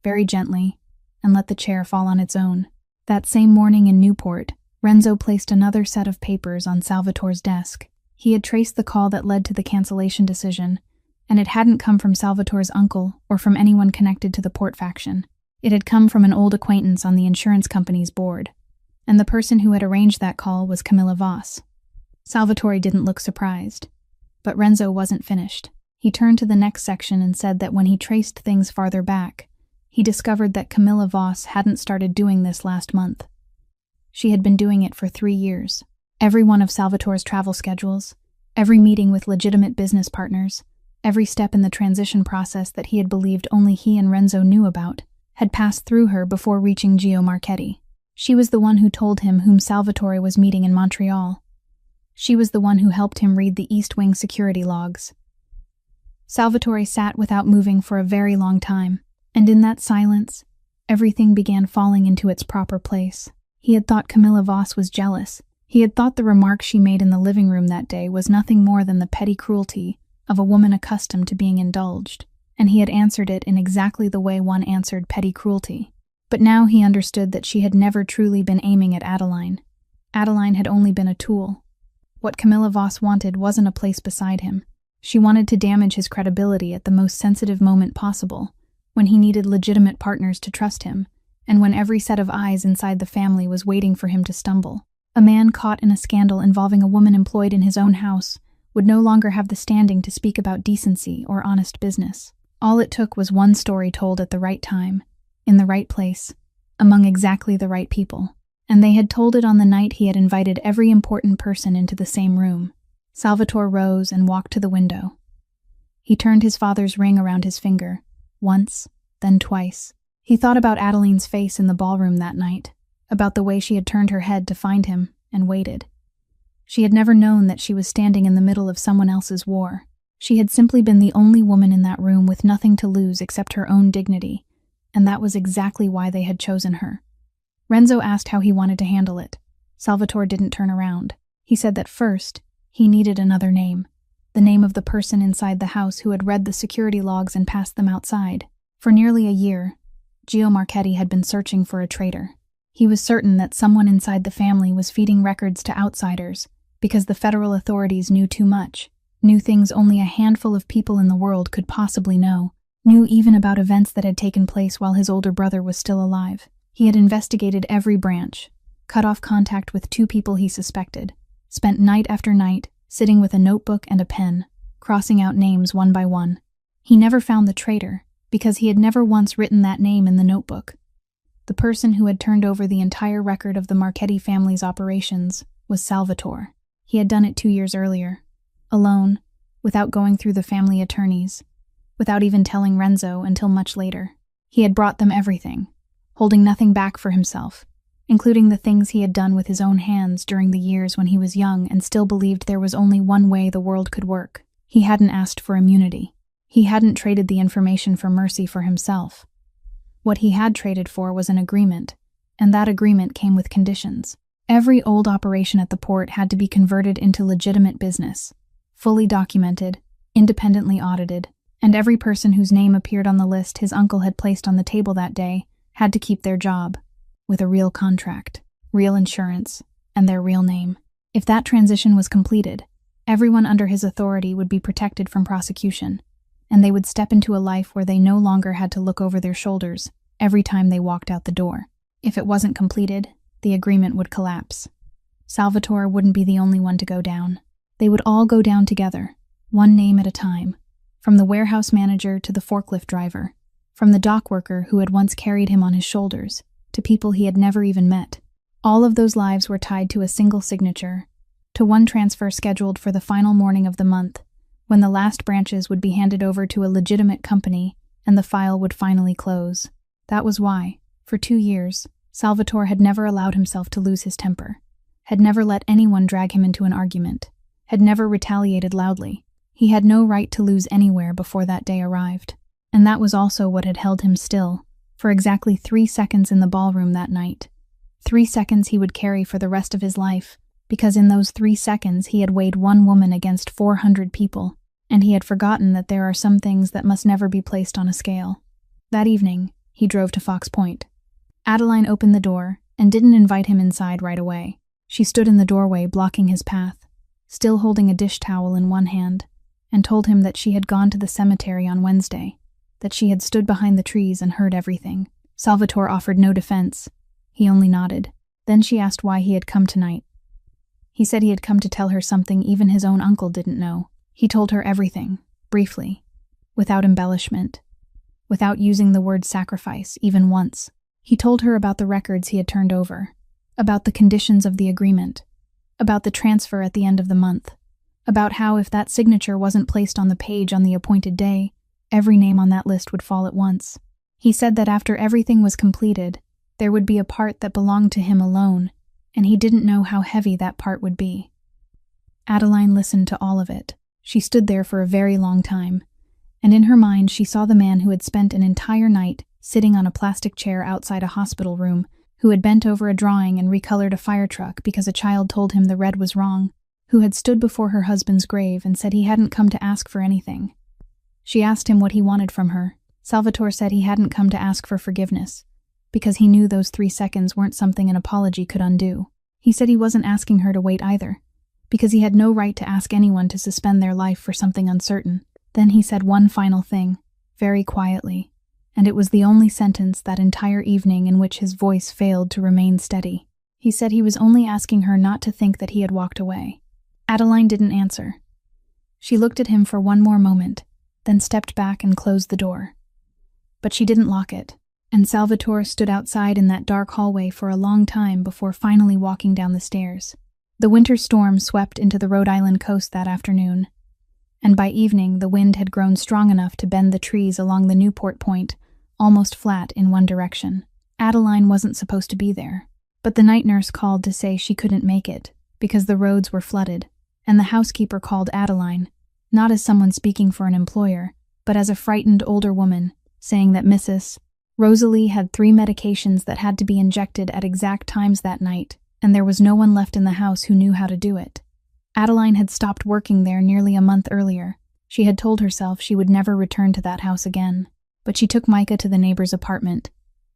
very gently, and let the chair fall on its own. That same morning in Newport, Renzo placed another set of papers on Salvatore's desk. He had traced the call that led to the cancellation decision, and it hadn't come from Salvatore's uncle or from anyone connected to the Port faction. It had come from an old acquaintance on the insurance company's board, and the person who had arranged that call was Camilla Voss. Salvatore didn't look surprised, but Renzo wasn't finished. He turned to the next section and said that when he traced things farther back, he discovered that Camilla Voss hadn't started doing this last month. She had been doing it for 3 years. Every one of Salvatore's travel schedules, every meeting with legitimate business partners, every step in the transition process that he had believed only he and Renzo knew about, had passed through her before reaching Gio Marchetti. She was the one who told him whom Salvatore was meeting in Montreal. She was the one who helped him read the East Wing security logs. Salvatore sat without moving for a very long time, and in that silence, everything began falling into its proper place. He had thought Camilla Voss was jealous. He had thought the remark she made in the living room that day was nothing more than the petty cruelty of a woman accustomed to being indulged, and he had answered it in exactly the way one answered petty cruelty. But now he understood that she had never truly been aiming at Adeline. Adeline had only been a tool. What Camilla Voss wanted wasn't a place beside him. She wanted to damage his credibility at the most sensitive moment possible, when he needed legitimate partners to trust him, and when every set of eyes inside the family was waiting for him to stumble. A man caught in a scandal involving a woman employed in his own house would no longer have the standing to speak about decency or honest business. All it took was one story told at the right time, in the right place, among exactly the right people. And they had told it on the night he had invited every important person into the same room. Salvatore rose and walked to the window. He turned his father's ring around his finger, once, then twice. He thought about Adeline's face in the ballroom that night, about the way she had turned her head to find him, and waited. She had never known that she was standing in the middle of someone else's war. She had simply been the only woman in that room with nothing to lose except her own dignity, and that was exactly why they had chosen her. Renzo asked how he wanted to handle it. Salvatore didn't turn around. He said that first, he needed another name, the name of the person inside the house who had read the security logs and passed them outside. For nearly a year, Gio Marchetti had been searching for a traitor. He was certain that someone inside the family was feeding records to outsiders because the federal authorities knew too much, knew things only a handful of people in the world could possibly know, knew even about events that had taken place while his older brother was still alive. He had investigated every branch, cut off contact with 2 people he suspected, spent night after night sitting with a notebook and a pen, crossing out names one by one. He never found the traitor because he had never once written that name in the notebook. The person who had turned over the entire record of the Marchetti family's operations was Salvatore. He had done it 2 years earlier, alone, without going through the family attorneys, without even telling Renzo until much later. He had brought them everything, holding nothing back for himself, including the things he had done with his own hands during the years when he was young and still believed there was only one way the world could work. He hadn't asked for immunity. He hadn't traded the information for mercy for himself. What he had traded for was an agreement, and that agreement came with conditions. Every old operation at the port had to be converted into legitimate business, fully documented, independently audited, and every person whose name appeared on the list his uncle had placed on the table that day had to keep their job, with a real contract, real insurance, and their real name. If that transition was completed, everyone under his authority would be protected from prosecution, and they would step into a life where they no longer had to look over their shoulders every time they walked out the door. If it wasn't completed, the agreement would collapse. Salvatore wouldn't be the only one to go down. They would all go down together, one name at a time, from the warehouse manager to the forklift driver, from the dock worker who had once carried him on his shoulders, to people he had never even met. All of those lives were tied to a single signature, to one transfer scheduled for the final morning of the month, when the last branches would be handed over to a legitimate company and the file would finally close. That was why, for 2 years, Salvatore had never allowed himself to lose his temper, had never let anyone drag him into an argument, had never retaliated loudly. He had no right to lose anywhere before that day arrived. And that was also what had held him still, for exactly 3 seconds in the ballroom that night. 3 seconds he would carry for the rest of his life, because in those 3 seconds he had weighed one woman against 400 people, and he had forgotten that there are some things that must never be placed on a scale. That evening, he drove to Fox Point. Adeline opened the door and didn't invite him inside right away. She stood in the doorway blocking his path, still holding a dish towel in one hand, and told him that she had gone to the cemetery on Wednesday, that she had stood behind the trees and heard everything. Salvatore offered no defense. He only nodded. Then she asked why he had come tonight. He said he had come to tell her something even his own uncle didn't know. He told her everything, briefly, without embellishment, without using the word sacrifice even once. He told her about the records he had turned over, about the conditions of the agreement, about the transfer at the end of the month, about how if that signature wasn't placed on the page on the appointed day, every name on that list would fall at once. He said that after everything was completed, there would be a part that belonged to him alone, and he didn't know how heavy that part would be. Adeline listened to all of it. She stood there for a very long time, and in her mind she saw the man who had spent an entire night sitting on a plastic chair outside a hospital room, who had bent over a drawing and recolored a fire truck because a child told him the red was wrong, who had stood before her husband's grave and said he hadn't come to ask for anything. She asked him what he wanted from her. Salvatore said he hadn't come to ask for forgiveness, because he knew those 3 seconds weren't something an apology could undo. He said he wasn't asking her to wait either, because he had no right to ask anyone to suspend their life for something uncertain. Then he said one final thing, very quietly, and it was the only sentence that entire evening in which his voice failed to remain steady. He said he was only asking her not to think that he had walked away. Adeline didn't answer. She looked at him for one more moment, then stepped back and closed the door. But she didn't lock it, and Salvatore stood outside in that dark hallway for a long time before finally walking down the stairs. The winter storm swept into the Rhode Island coast that afternoon, and by evening the wind had grown strong enough to bend the trees along the Newport Point almost flat in one direction. Adeline wasn't supposed to be there, but the night nurse called to say she couldn't make it because the roads were flooded, and the housekeeper called Adeline, not as someone speaking for an employer, but as a frightened older woman, saying that Mrs. Rosalie had 3 medications that had to be injected at exact times that night, and there was no one left in the house who knew how to do it. Adeline had stopped working there nearly a month earlier. She had told herself she would never return to that house again, but she took Micah to the neighbor's apartment,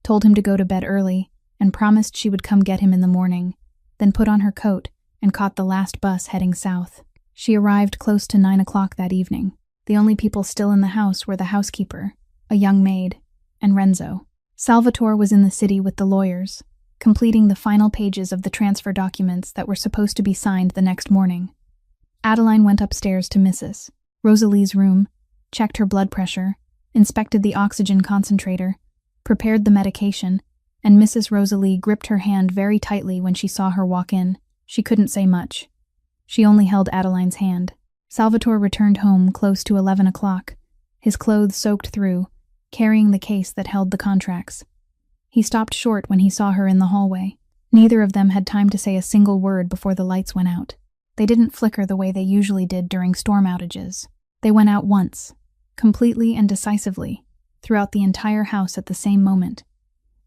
told him to go to bed early, and promised she would come get him in the morning, then put on her coat and caught the last bus heading south. She arrived close to 9 o'clock that evening. The only people still in the house were the housekeeper, a young maid, and Renzo. Salvatore was in the city with the lawyers, completing the final pages of the transfer documents that were supposed to be signed the next morning. Adeline went upstairs to Mrs. Rosalie's room, checked her blood pressure, inspected the oxygen concentrator, prepared the medication, and Mrs. Rosalie gripped her hand very tightly when she saw her walk in. She couldn't say much. She only held Adeline's hand. Salvatore returned home close to 11 o'clock, his clothes soaked through, carrying the case that held the contracts. He stopped short when he saw her in the hallway. Neither of them had time to say a single word before the lights went out. They didn't flicker the way they usually did during storm outages. They went out once, completely and decisively, throughout the entire house at the same moment.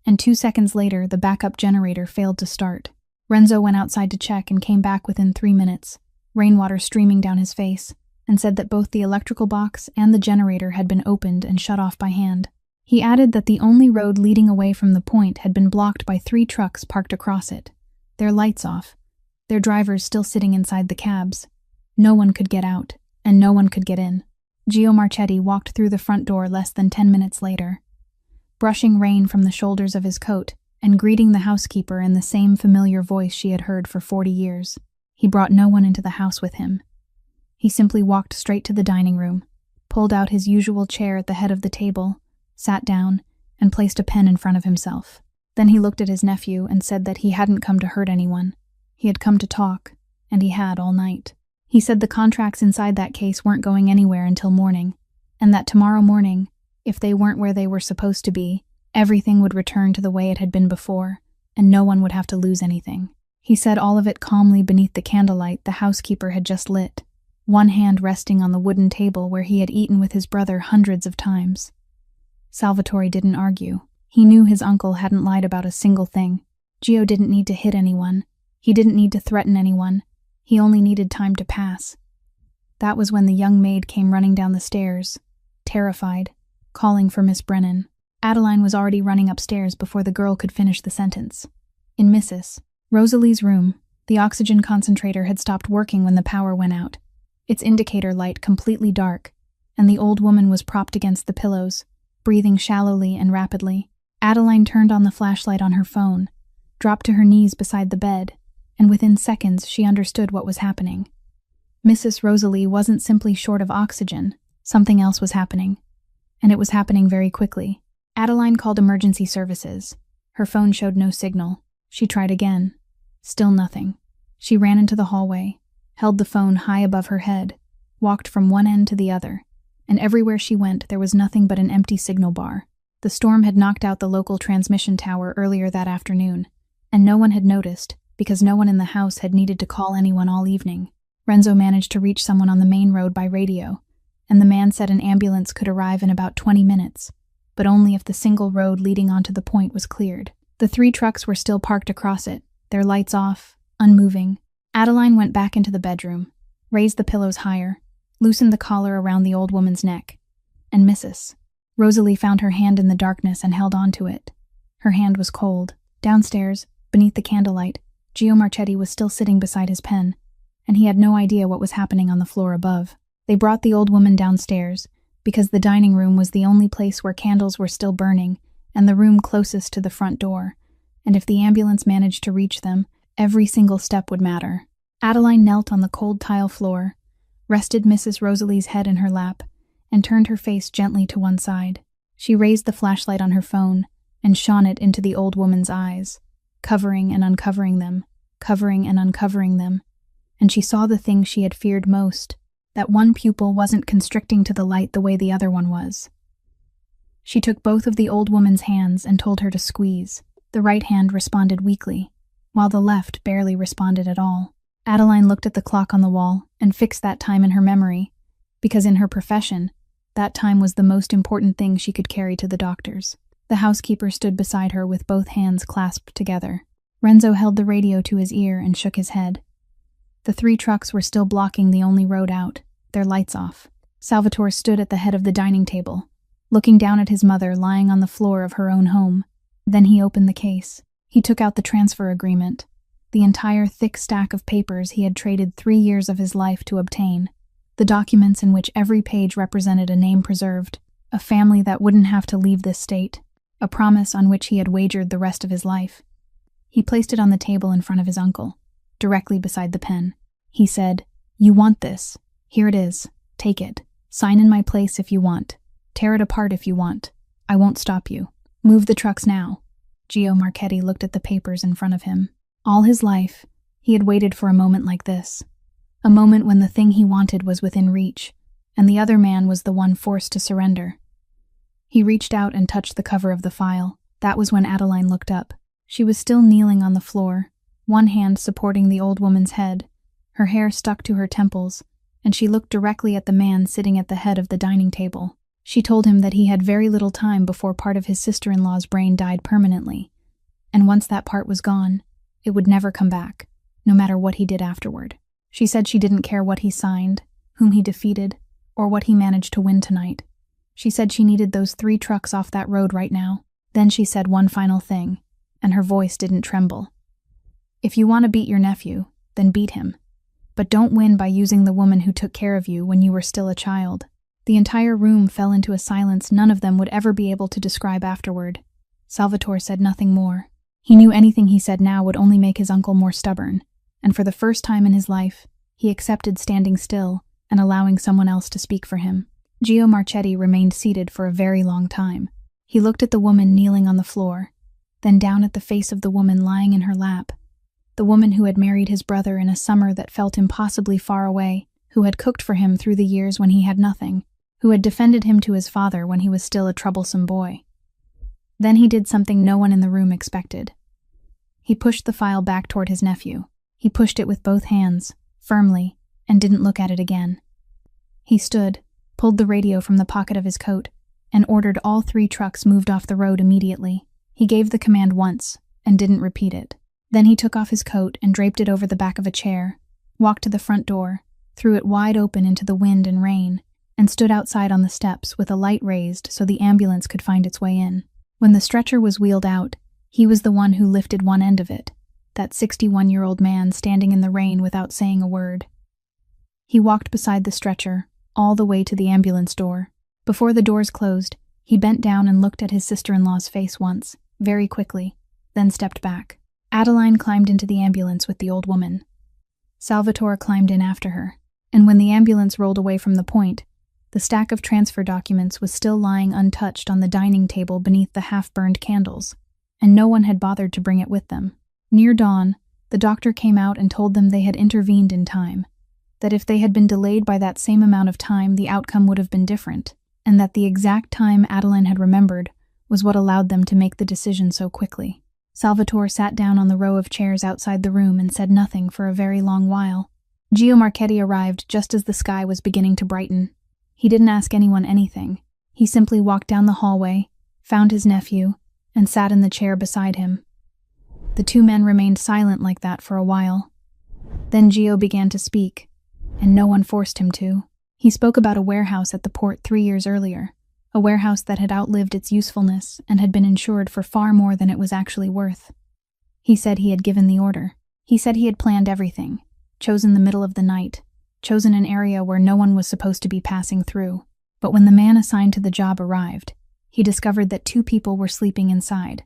And 2 seconds later, the backup generator failed to start. Renzo went outside to check and came back within 3 minutes, rainwater streaming down his face, and said that both the electrical box and the generator had been opened and shut off by hand. He added that the only road leading away from the point had been blocked by 3 trucks parked across it, their lights off, their drivers still sitting inside the cabs. No one could get out, and no one could get in. Gio Marchetti walked through the front door less than 10 minutes later, brushing rain from the shoulders of his coat and greeting the housekeeper in the same familiar voice she had heard for 40 years. He brought no one into the house with him. He simply walked straight to the dining room, pulled out his usual chair at the head of the table, sat down, and placed a pen in front of himself. Then he looked at his nephew and said that he hadn't come to hurt anyone. He had come to talk, and he had all night. He said the contracts inside that case weren't going anywhere until morning, and that tomorrow morning, if they weren't where they were supposed to be, everything would return to the way it had been before, and no one would have to lose anything. He said all of it calmly beneath the candlelight the housekeeper had just lit, one hand resting on the wooden table where he had eaten with his brother hundreds of times. Salvatore didn't argue. He knew his uncle hadn't lied about a single thing. Gio didn't need to hit anyone. He didn't need to threaten anyone. He only needed time to pass. That was when the young maid came running down the stairs, terrified, calling for Miss Brennan. Adeline was already running upstairs before the girl could finish the sentence. In Mrs. Rosalie's room, the oxygen concentrator had stopped working when the power went out, its indicator light completely dark, and the old woman was propped against the pillows, breathing shallowly and rapidly. Adeline turned on the flashlight on her phone, dropped to her knees beside the bed, and within seconds she understood what was happening. Mrs. Rosalie wasn't simply short of oxygen, something else was happening. And it was happening very quickly. Adeline called emergency services. Her phone showed no signal. She tried again. Still nothing. She ran into the hallway, held the phone high above her head, walked from one end to the other, and everywhere she went there was nothing but an empty signal bar. The storm had knocked out the local transmission tower earlier that afternoon, and no one had noticed because no one in the house had needed to call anyone all evening. Renzo managed to reach someone on the main road by radio, and the man said an ambulance could arrive in about 20 minutes, but only if the single road leading onto the point was cleared. The 3 trucks were still parked across it, their lights off, unmoving. Adeline went back into the bedroom, raised the pillows higher, loosened the collar around the old woman's neck, and Mrs. Rosalie found her hand in the darkness and held on to it. Her hand was cold. Downstairs, beneath the candlelight, Gio Marchetti was still sitting beside his pen, and he had no idea what was happening on the floor above. They brought the old woman downstairs, because the dining room was the only place where candles were still burning, and the room closest to the front door, and if the ambulance managed to reach them, every single step would matter. Adeline knelt on the cold tile floor, rested Mrs. Rosalie's head in her lap, and turned her face gently to one side. She raised the flashlight on her phone and shone it into the old woman's eyes, covering and uncovering them, covering and uncovering them, and she saw the thing she had feared most, that one pupil wasn't constricting to the light the way the other one was. She took both of the old woman's hands and told her to squeeze. The right hand responded weakly, while the left barely responded at all. Adeline looked at the clock on the wall and fixed that time in her memory, because in her profession, that time was the most important thing she could carry to the doctors. The housekeeper stood beside her with both hands clasped together. Renzo held the radio to his ear and shook his head. The 3 trucks were still blocking the only road out, their lights off. Salvatore stood at the head of the dining table, looking down at his mother lying on the floor of her own home. Then he opened the case. He took out the transfer agreement, the entire thick stack of papers he had traded 3 years of his life to obtain, the documents in which every page represented a name preserved, a family that wouldn't have to leave this state, a promise on which he had wagered the rest of his life. He placed it on the table in front of his uncle, directly beside the pen. He said, "You want this. Here it is. Take it. Sign in my place if you want. Tear it apart if you want. I won't stop you. Move the trucks now." Gio Marchetti looked at the papers in front of him. All his life, he had waited for a moment like this. A moment when the thing he wanted was within reach, and the other man was the one forced to surrender. He reached out and touched the cover of the file. That was when Adeline looked up. She was still kneeling on the floor, one hand supporting the old woman's head. Her hair stuck to her temples, and she looked directly at the man sitting at the head of the dining table. She told him that he had very little time before part of his sister-in-law's brain died permanently, and once that part was gone, it would never come back, no matter what he did afterward. She said she didn't care what he signed, whom he defeated, or what he managed to win tonight. She said she needed those 3 trucks off that road right now. Then she said one final thing, and her voice didn't tremble. "If you want to beat your nephew, then beat him. But don't win by using the woman who took care of you when you were still a child." The entire room fell into a silence none of them would ever be able to describe afterward. Salvatore said nothing more. He knew anything he said now would only make his uncle more stubborn, and for the first time in his life, he accepted standing still and allowing someone else to speak for him. Gio Marchetti remained seated for a very long time. He looked at the woman kneeling on the floor, then down at the face of the woman lying in her lap. The woman who had married his brother in a summer that felt impossibly far away, who had cooked for him through the years when he had nothing, who had defended him to his father when he was still a troublesome boy. Then he did something no one in the room expected. He pushed the file back toward his nephew. He pushed it with both hands, firmly, and didn't look at it again. He stood, pulled the radio from the pocket of his coat, and ordered all 3 trucks moved off the road immediately. He gave the command once, and didn't repeat it. Then he took off his coat and draped it over the back of a chair, walked to the front door, threw it wide open into the wind and rain, and stood outside on the steps with a light raised so the ambulance could find its way in. When the stretcher was wheeled out, he was the one who lifted one end of it, that 61-year-old man standing in the rain without saying a word. He walked beside the stretcher, all the way to the ambulance door. Before the doors closed, he bent down and looked at his sister-in-law's face once, very quickly, then stepped back. Adeline climbed into the ambulance with the old woman. Salvatore climbed in after her, and when the ambulance rolled away from the point, the stack of transfer documents was still lying untouched on the dining table beneath the half-burned candles, and no one had bothered to bring it with them. Near dawn, the doctor came out and told them they had intervened in time, that if they had been delayed by that same amount of time, the outcome would have been different, and that the exact time Adeline had remembered was what allowed them to make the decision so quickly. Salvatore sat down on the row of chairs outside the room and said nothing for a very long while. Gio Marchetti arrived just as the sky was beginning to brighten. He didn't ask anyone anything. He simply walked down the hallway, found his nephew, and sat in the chair beside him. The 2 men remained silent like that for a while. Then Gio began to speak, and no one forced him to. He spoke about a warehouse at the port 3 years earlier, a warehouse that had outlived its usefulness and had been insured for far more than it was actually worth. He said he had given the order. He said he had planned everything, chosen the middle of the night, chosen an area where no one was supposed to be passing through. But when the man assigned to the job arrived, he discovered that 2 people were sleeping inside.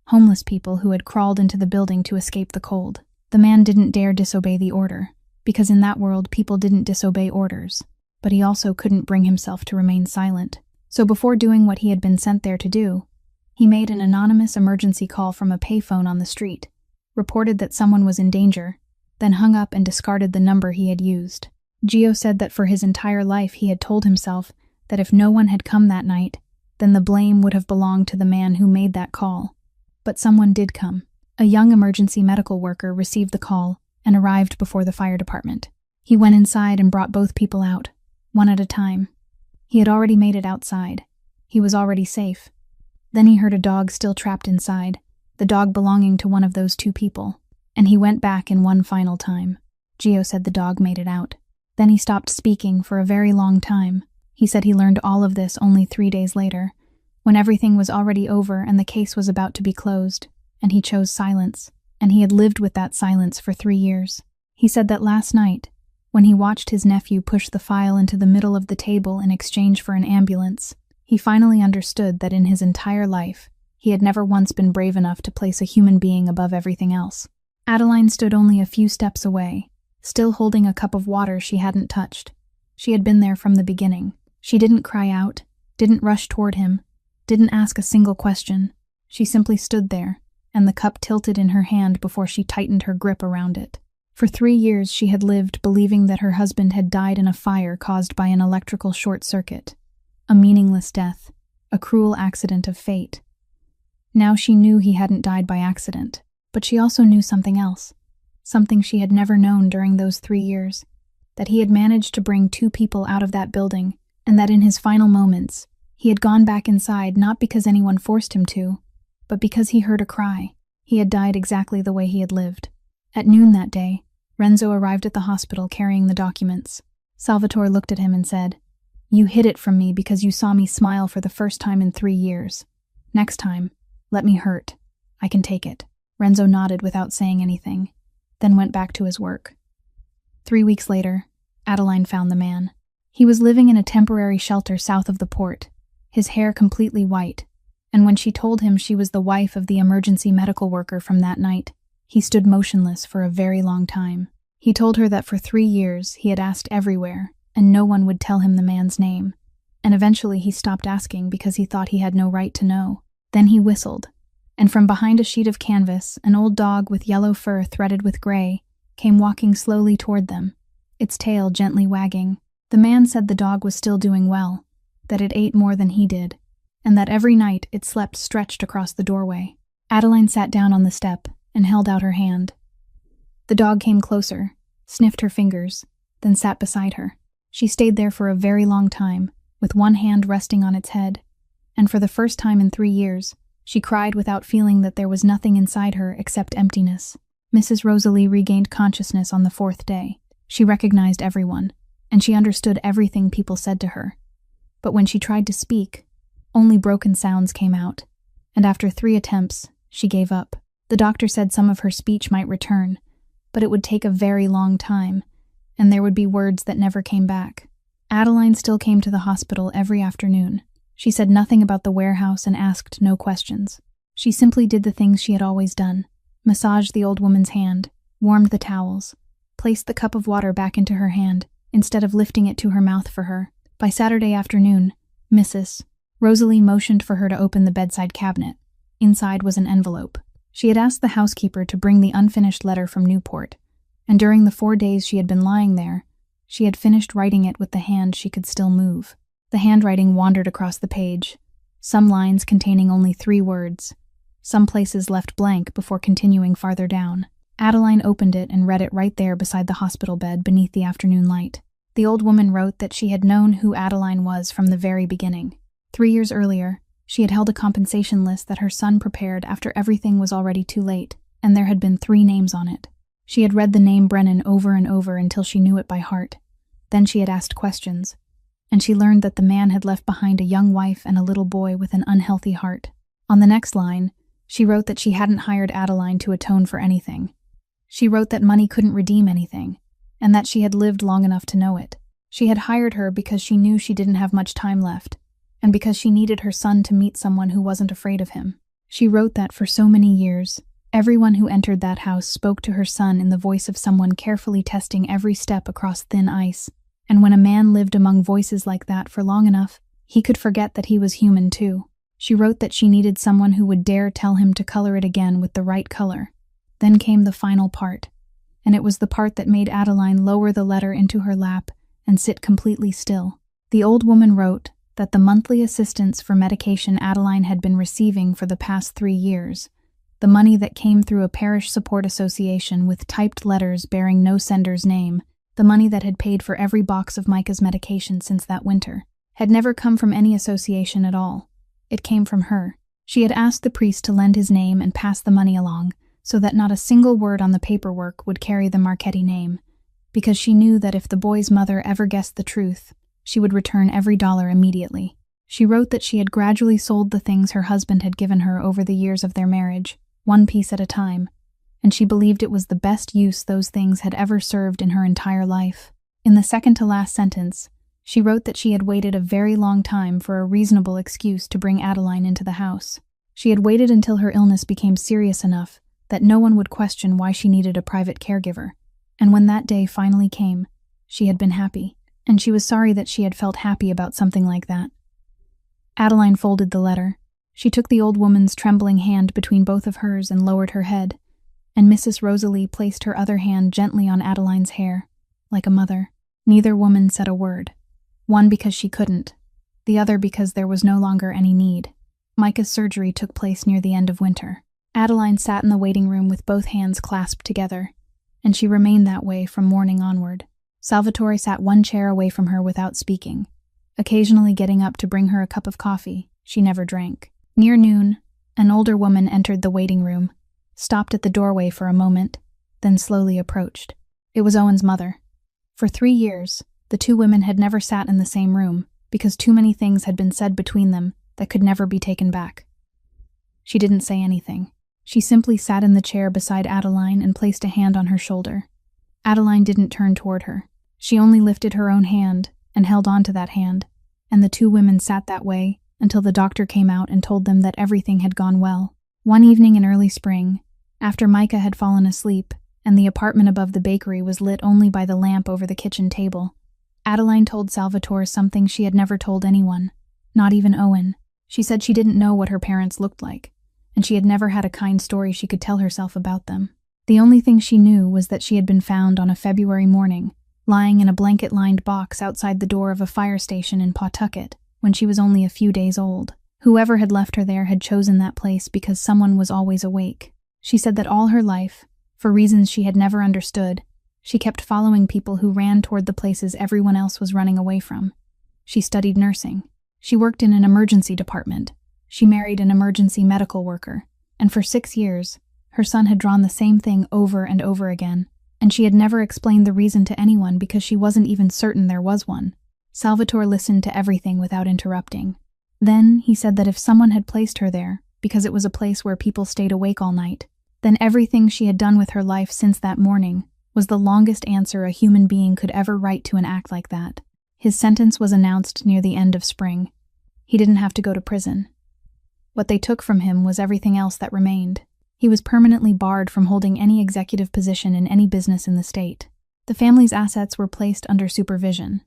Homeless people who had crawled into the building to escape the cold. The man didn't dare disobey the order, because in that world people didn't disobey orders, but he also couldn't bring himself to remain silent. So before doing what he had been sent there to do, he made an anonymous emergency call from a payphone on the street, reported that someone was in danger, then hung up and discarded the number he had used. Gio said that for his entire life he had told himself that if no one had come that night, then the blame would have belonged to the man who made that call. But someone did come. A young emergency medical worker received the call and arrived before the fire department. He went inside and brought both people out, one at a time. He had already made it outside. He was already safe. Then he heard a dog still trapped inside, the dog belonging to one of those 2 people, and he went back in one final time. Gio said the dog made it out. Then he stopped speaking for a very long time. He said he learned all of this only 3 days later, when everything was already over and the case was about to be closed, and he chose silence, and he had lived with that silence for 3 years. He said that last night, when he watched his nephew push the file into the middle of the table in exchange for an ambulance, he finally understood that in his entire life, he had never once been brave enough to place a human being above everything else. Adeline stood only a few steps away, still holding a cup of water she hadn't touched. She had been there from the beginning. She didn't cry out, didn't rush toward him, didn't ask a single question. She simply stood there, and the cup tilted in her hand before she tightened her grip around it. For 3 years she had lived believing that her husband had died in a fire caused by an electrical short circuit, a meaningless death, a cruel accident of fate. Now she knew he hadn't died by accident, but she also knew something else, something she had never known during those 3 years, that he had managed to bring 2 people out of that building, and that in his final moments, he had gone back inside not because anyone forced him to, but because he heard a cry. He had died exactly the way he had lived. At noon that day, Renzo arrived at the hospital carrying the documents. Salvatore looked at him and said, "You hid it from me because you saw me smile for the first time in 3 years. Next time, let me hurt. I can take it." Renzo nodded without saying anything, then went back to his work. 3 weeks later, Adeline found the man. He was living in a temporary shelter south of the port, his hair completely white, And when she told him she was the wife of the emergency medical worker from that night, he stood motionless for a very long time. He told her that for 3 years he had asked everywhere, and no one would tell him the man's name. And eventually he stopped asking because he thought he had no right to know. Then he whistled, and from behind a sheet of canvas, an old dog with yellow fur threaded with gray came walking slowly toward them, its tail gently wagging. The man said the dog was still doing well, that it ate more than he did, and that every night it slept stretched across the doorway. Adeline sat down on the step and held out her hand. The dog came closer, sniffed her fingers, then sat beside her. She stayed there for a very long time, with one hand resting on its head, and for the first time in 3 years, she cried without feeling that there was nothing inside her except emptiness. Mrs. Rosalie regained consciousness on the 4th day. She recognized everyone, and she understood everything people said to her. But when she tried to speak, only broken sounds came out, and after 3 attempts, she gave up. The doctor said some of her speech might return, but it would take a very long time, and there would be words that never came back. Adeline still came to the hospital every afternoon. She said nothing about the warehouse and asked no questions. She simply did the things she had always done: massaged the old woman's hand, warmed the towels, placed the cup of water back into her hand, instead of lifting it to her mouth for her. By Saturday afternoon, Mrs. Rosalie motioned for her to open the bedside cabinet. Inside was an envelope. She had asked the housekeeper to bring the unfinished letter from Newport, and during the 4 days she had been lying there, she had finished writing it with the hand she could still move. The handwriting wandered across the page, some lines containing only 3 words, some places left blank before continuing farther down. Adeline opened it and read it right there beside the hospital bed beneath the afternoon light. The old woman wrote that she had known who Adeline was from the very beginning. 3 years earlier, she had held a compensation list that her son prepared after everything was already too late, and there had been 3 names on it. She had read the name Brennan over and over until she knew it by heart. Then she had asked questions, and she learned that the man had left behind a young wife and a little boy with an unhealthy heart. On the next line, she wrote that she hadn't hired Adeline to atone for anything. She wrote that money couldn't redeem anything, and that she had lived long enough to know it. She had hired her because she knew she didn't have much time left, and because she needed her son to meet someone who wasn't afraid of him. She wrote that for so many years, everyone who entered that house spoke to her son in the voice of someone carefully testing every step across thin ice, and when a man lived among voices like that for long enough, he could forget that he was human too. She wrote that she needed someone who would dare tell him to color it again with the right color. Then came the final part, and it was the part that made Adeline lower the letter into her lap and sit completely still. The old woman wrote that the monthly assistance for medication Adeline had been receiving for the past 3 years, the money that came through a parish support association with typed letters bearing no sender's name, the money that had paid for every box of Micah's medication since that winter, had never come from any association at all. It came from her. She had asked the priest to lend his name and pass the money along, so that not a single word on the paperwork would carry the Marchetti name, because she knew that if the boy's mother ever guessed the truth, she would return every dollar immediately. She wrote that she had gradually sold the things her husband had given her over the years of their marriage, one piece at a time, and she believed it was the best use those things had ever served in her entire life. In the second-to-last sentence, she wrote that she had waited a very long time for a reasonable excuse to bring Adeline into the house. She had waited until her illness became serious enough that no one would question why she needed a private caregiver, and when that day finally came, she had been happy, and she was sorry that she had felt happy about something like that. Adeline folded the letter. She took the old woman's trembling hand between both of hers and lowered her head, and Mrs. Rosalie placed her other hand gently on Adeline's hair, like a mother. Neither woman said a word, one because she couldn't, the other because there was no longer any need. Micah's surgery took place near the end of winter. Adeline sat in the waiting room with both hands clasped together, and she remained that way from morning onward. Salvatore sat one chair away from her without speaking, occasionally getting up to bring her a cup of coffee she never drank. Near noon, an older woman entered the waiting room, stopped at the doorway for a moment, then slowly approached. It was Owen's mother. For 3 years, the 2 women had never sat in the same room because too many things had been said between them that could never be taken back. She didn't say anything. She simply sat in the chair beside Adeline and placed a hand on her shoulder. Adeline didn't turn toward her. She only lifted her own hand and held on to that hand, and the 2 women sat that way until the doctor came out and told them that everything had gone well. One evening in early spring, after Micah had fallen asleep and the apartment above the bakery was lit only by the lamp over the kitchen table, Adeline told Salvatore something she had never told anyone, not even Owen. She said she didn't know what her parents looked like, and she had never had a kind story she could tell herself about them. The only thing she knew was that she had been found on a February morning, lying in a blanket-lined box outside the door of a fire station in Pawtucket when she was only a few days old. Whoever had left her there had chosen that place because someone was always awake. She said that all her life, for reasons she had never understood, she kept following people who ran toward the places everyone else was running away from. She studied nursing. She worked in an emergency department. She married an emergency medical worker. And for 6 years, her son had drawn the same thing over and over again, and she had never explained the reason to anyone because she wasn't even certain there was one. Salvatore listened to everything without interrupting. Then he said that if someone had placed her there, because it was a place where people stayed awake all night, then everything she had done with her life since that morning was the longest answer a human being could ever write to an act like that. His sentence was announced near the end of spring. He didn't have to go to prison. What they took from him was everything else that remained. He was permanently barred from holding any executive position in any business in the state. The family's assets were placed under supervision.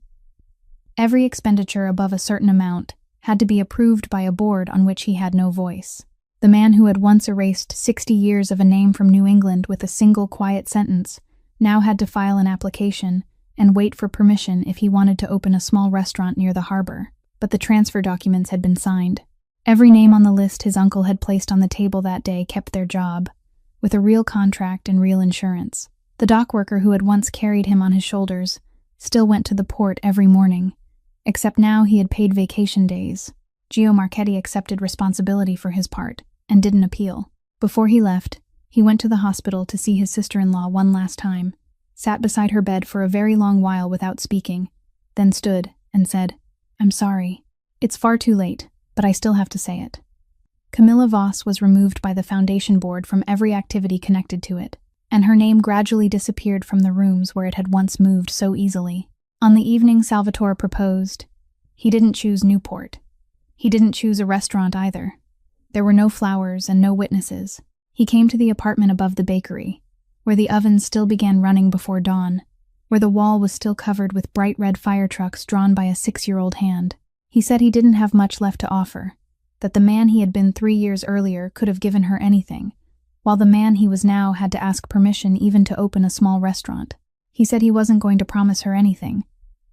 Every expenditure above a certain amount had to be approved by a board on which he had no voice. The man who had once erased 60 years of a name from New England with a single quiet sentence now had to file an application and wait for permission if he wanted to open a small restaurant near the harbor. But the transfer documents had been signed. Every name on the list his uncle had placed on the table that day kept their job, with a real contract and real insurance. The dock worker who had once carried him on his shoulders still went to the port every morning, except now he had paid vacation days. Gio Marchetti accepted responsibility for his part and didn't appeal. Before he left, he went to the hospital to see his sister-in-law one last time, sat beside her bed for a very long while without speaking, then stood and said, "I'm sorry. It's far too late, but I still have to say it." Camilla Voss was removed by the foundation board from every activity connected to it, and her name gradually disappeared from the rooms where it had once moved so easily. On the evening Salvatore proposed, he didn't choose Newport. He didn't choose a restaurant either. There were no flowers and no witnesses. He came to the apartment above the bakery, where the oven still began running before dawn, where the wall was still covered with bright red fire trucks drawn by a 6-year-old hand. He said he didn't have much left to offer, that the man he had been 3 years earlier could have given her anything, while the man he was now had to ask permission even to open a small restaurant. He said he wasn't going to promise her anything,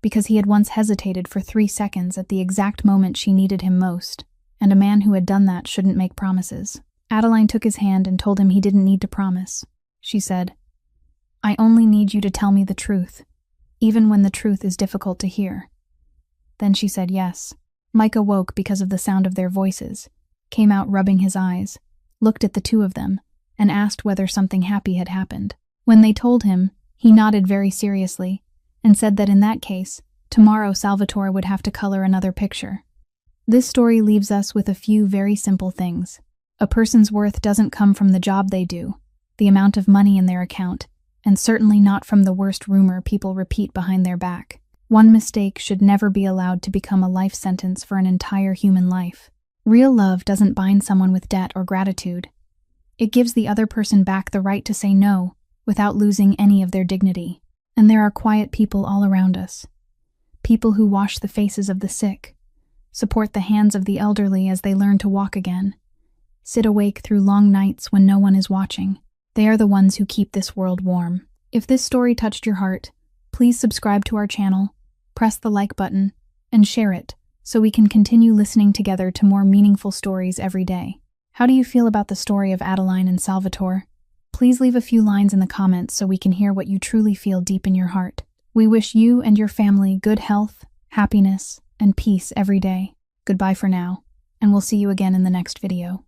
because he had once hesitated for 3 seconds at the exact moment she needed him most, and a man who had done that shouldn't make promises. Adeline took his hand and told him he didn't need to promise. She said, "I only need you to tell me the truth, even when the truth is difficult to hear." Then she said yes. Micah woke because of the sound of their voices, came out rubbing his eyes, looked at the two of them, and asked whether something happy had happened. When they told him, he nodded very seriously and said that in that case, tomorrow Salvatore would have to color another picture. This story leaves us with a few very simple things. A person's worth doesn't come from the job they do, the amount of money in their account, and certainly not from the worst rumor people repeat behind their back. One mistake should never be allowed to become a life sentence for an entire human life. Real love doesn't bind someone with debt or gratitude. It gives the other person back the right to say no without losing any of their dignity. And there are quiet people all around us. People who wash the faces of the sick, support the hands of the elderly as they learn to walk again, sit awake through long nights when no one is watching. They are the ones who keep this world warm. If this story touched your heart, please subscribe to our channel, press the like button, and share it so we can continue listening together to more meaningful stories every day. How do you feel about the story of Adeline and Salvatore? Please leave a few lines in the comments so we can hear what you truly feel deep in your heart. We wish you and your family good health, happiness, and peace every day. Goodbye for now, and we'll see you again in the next video.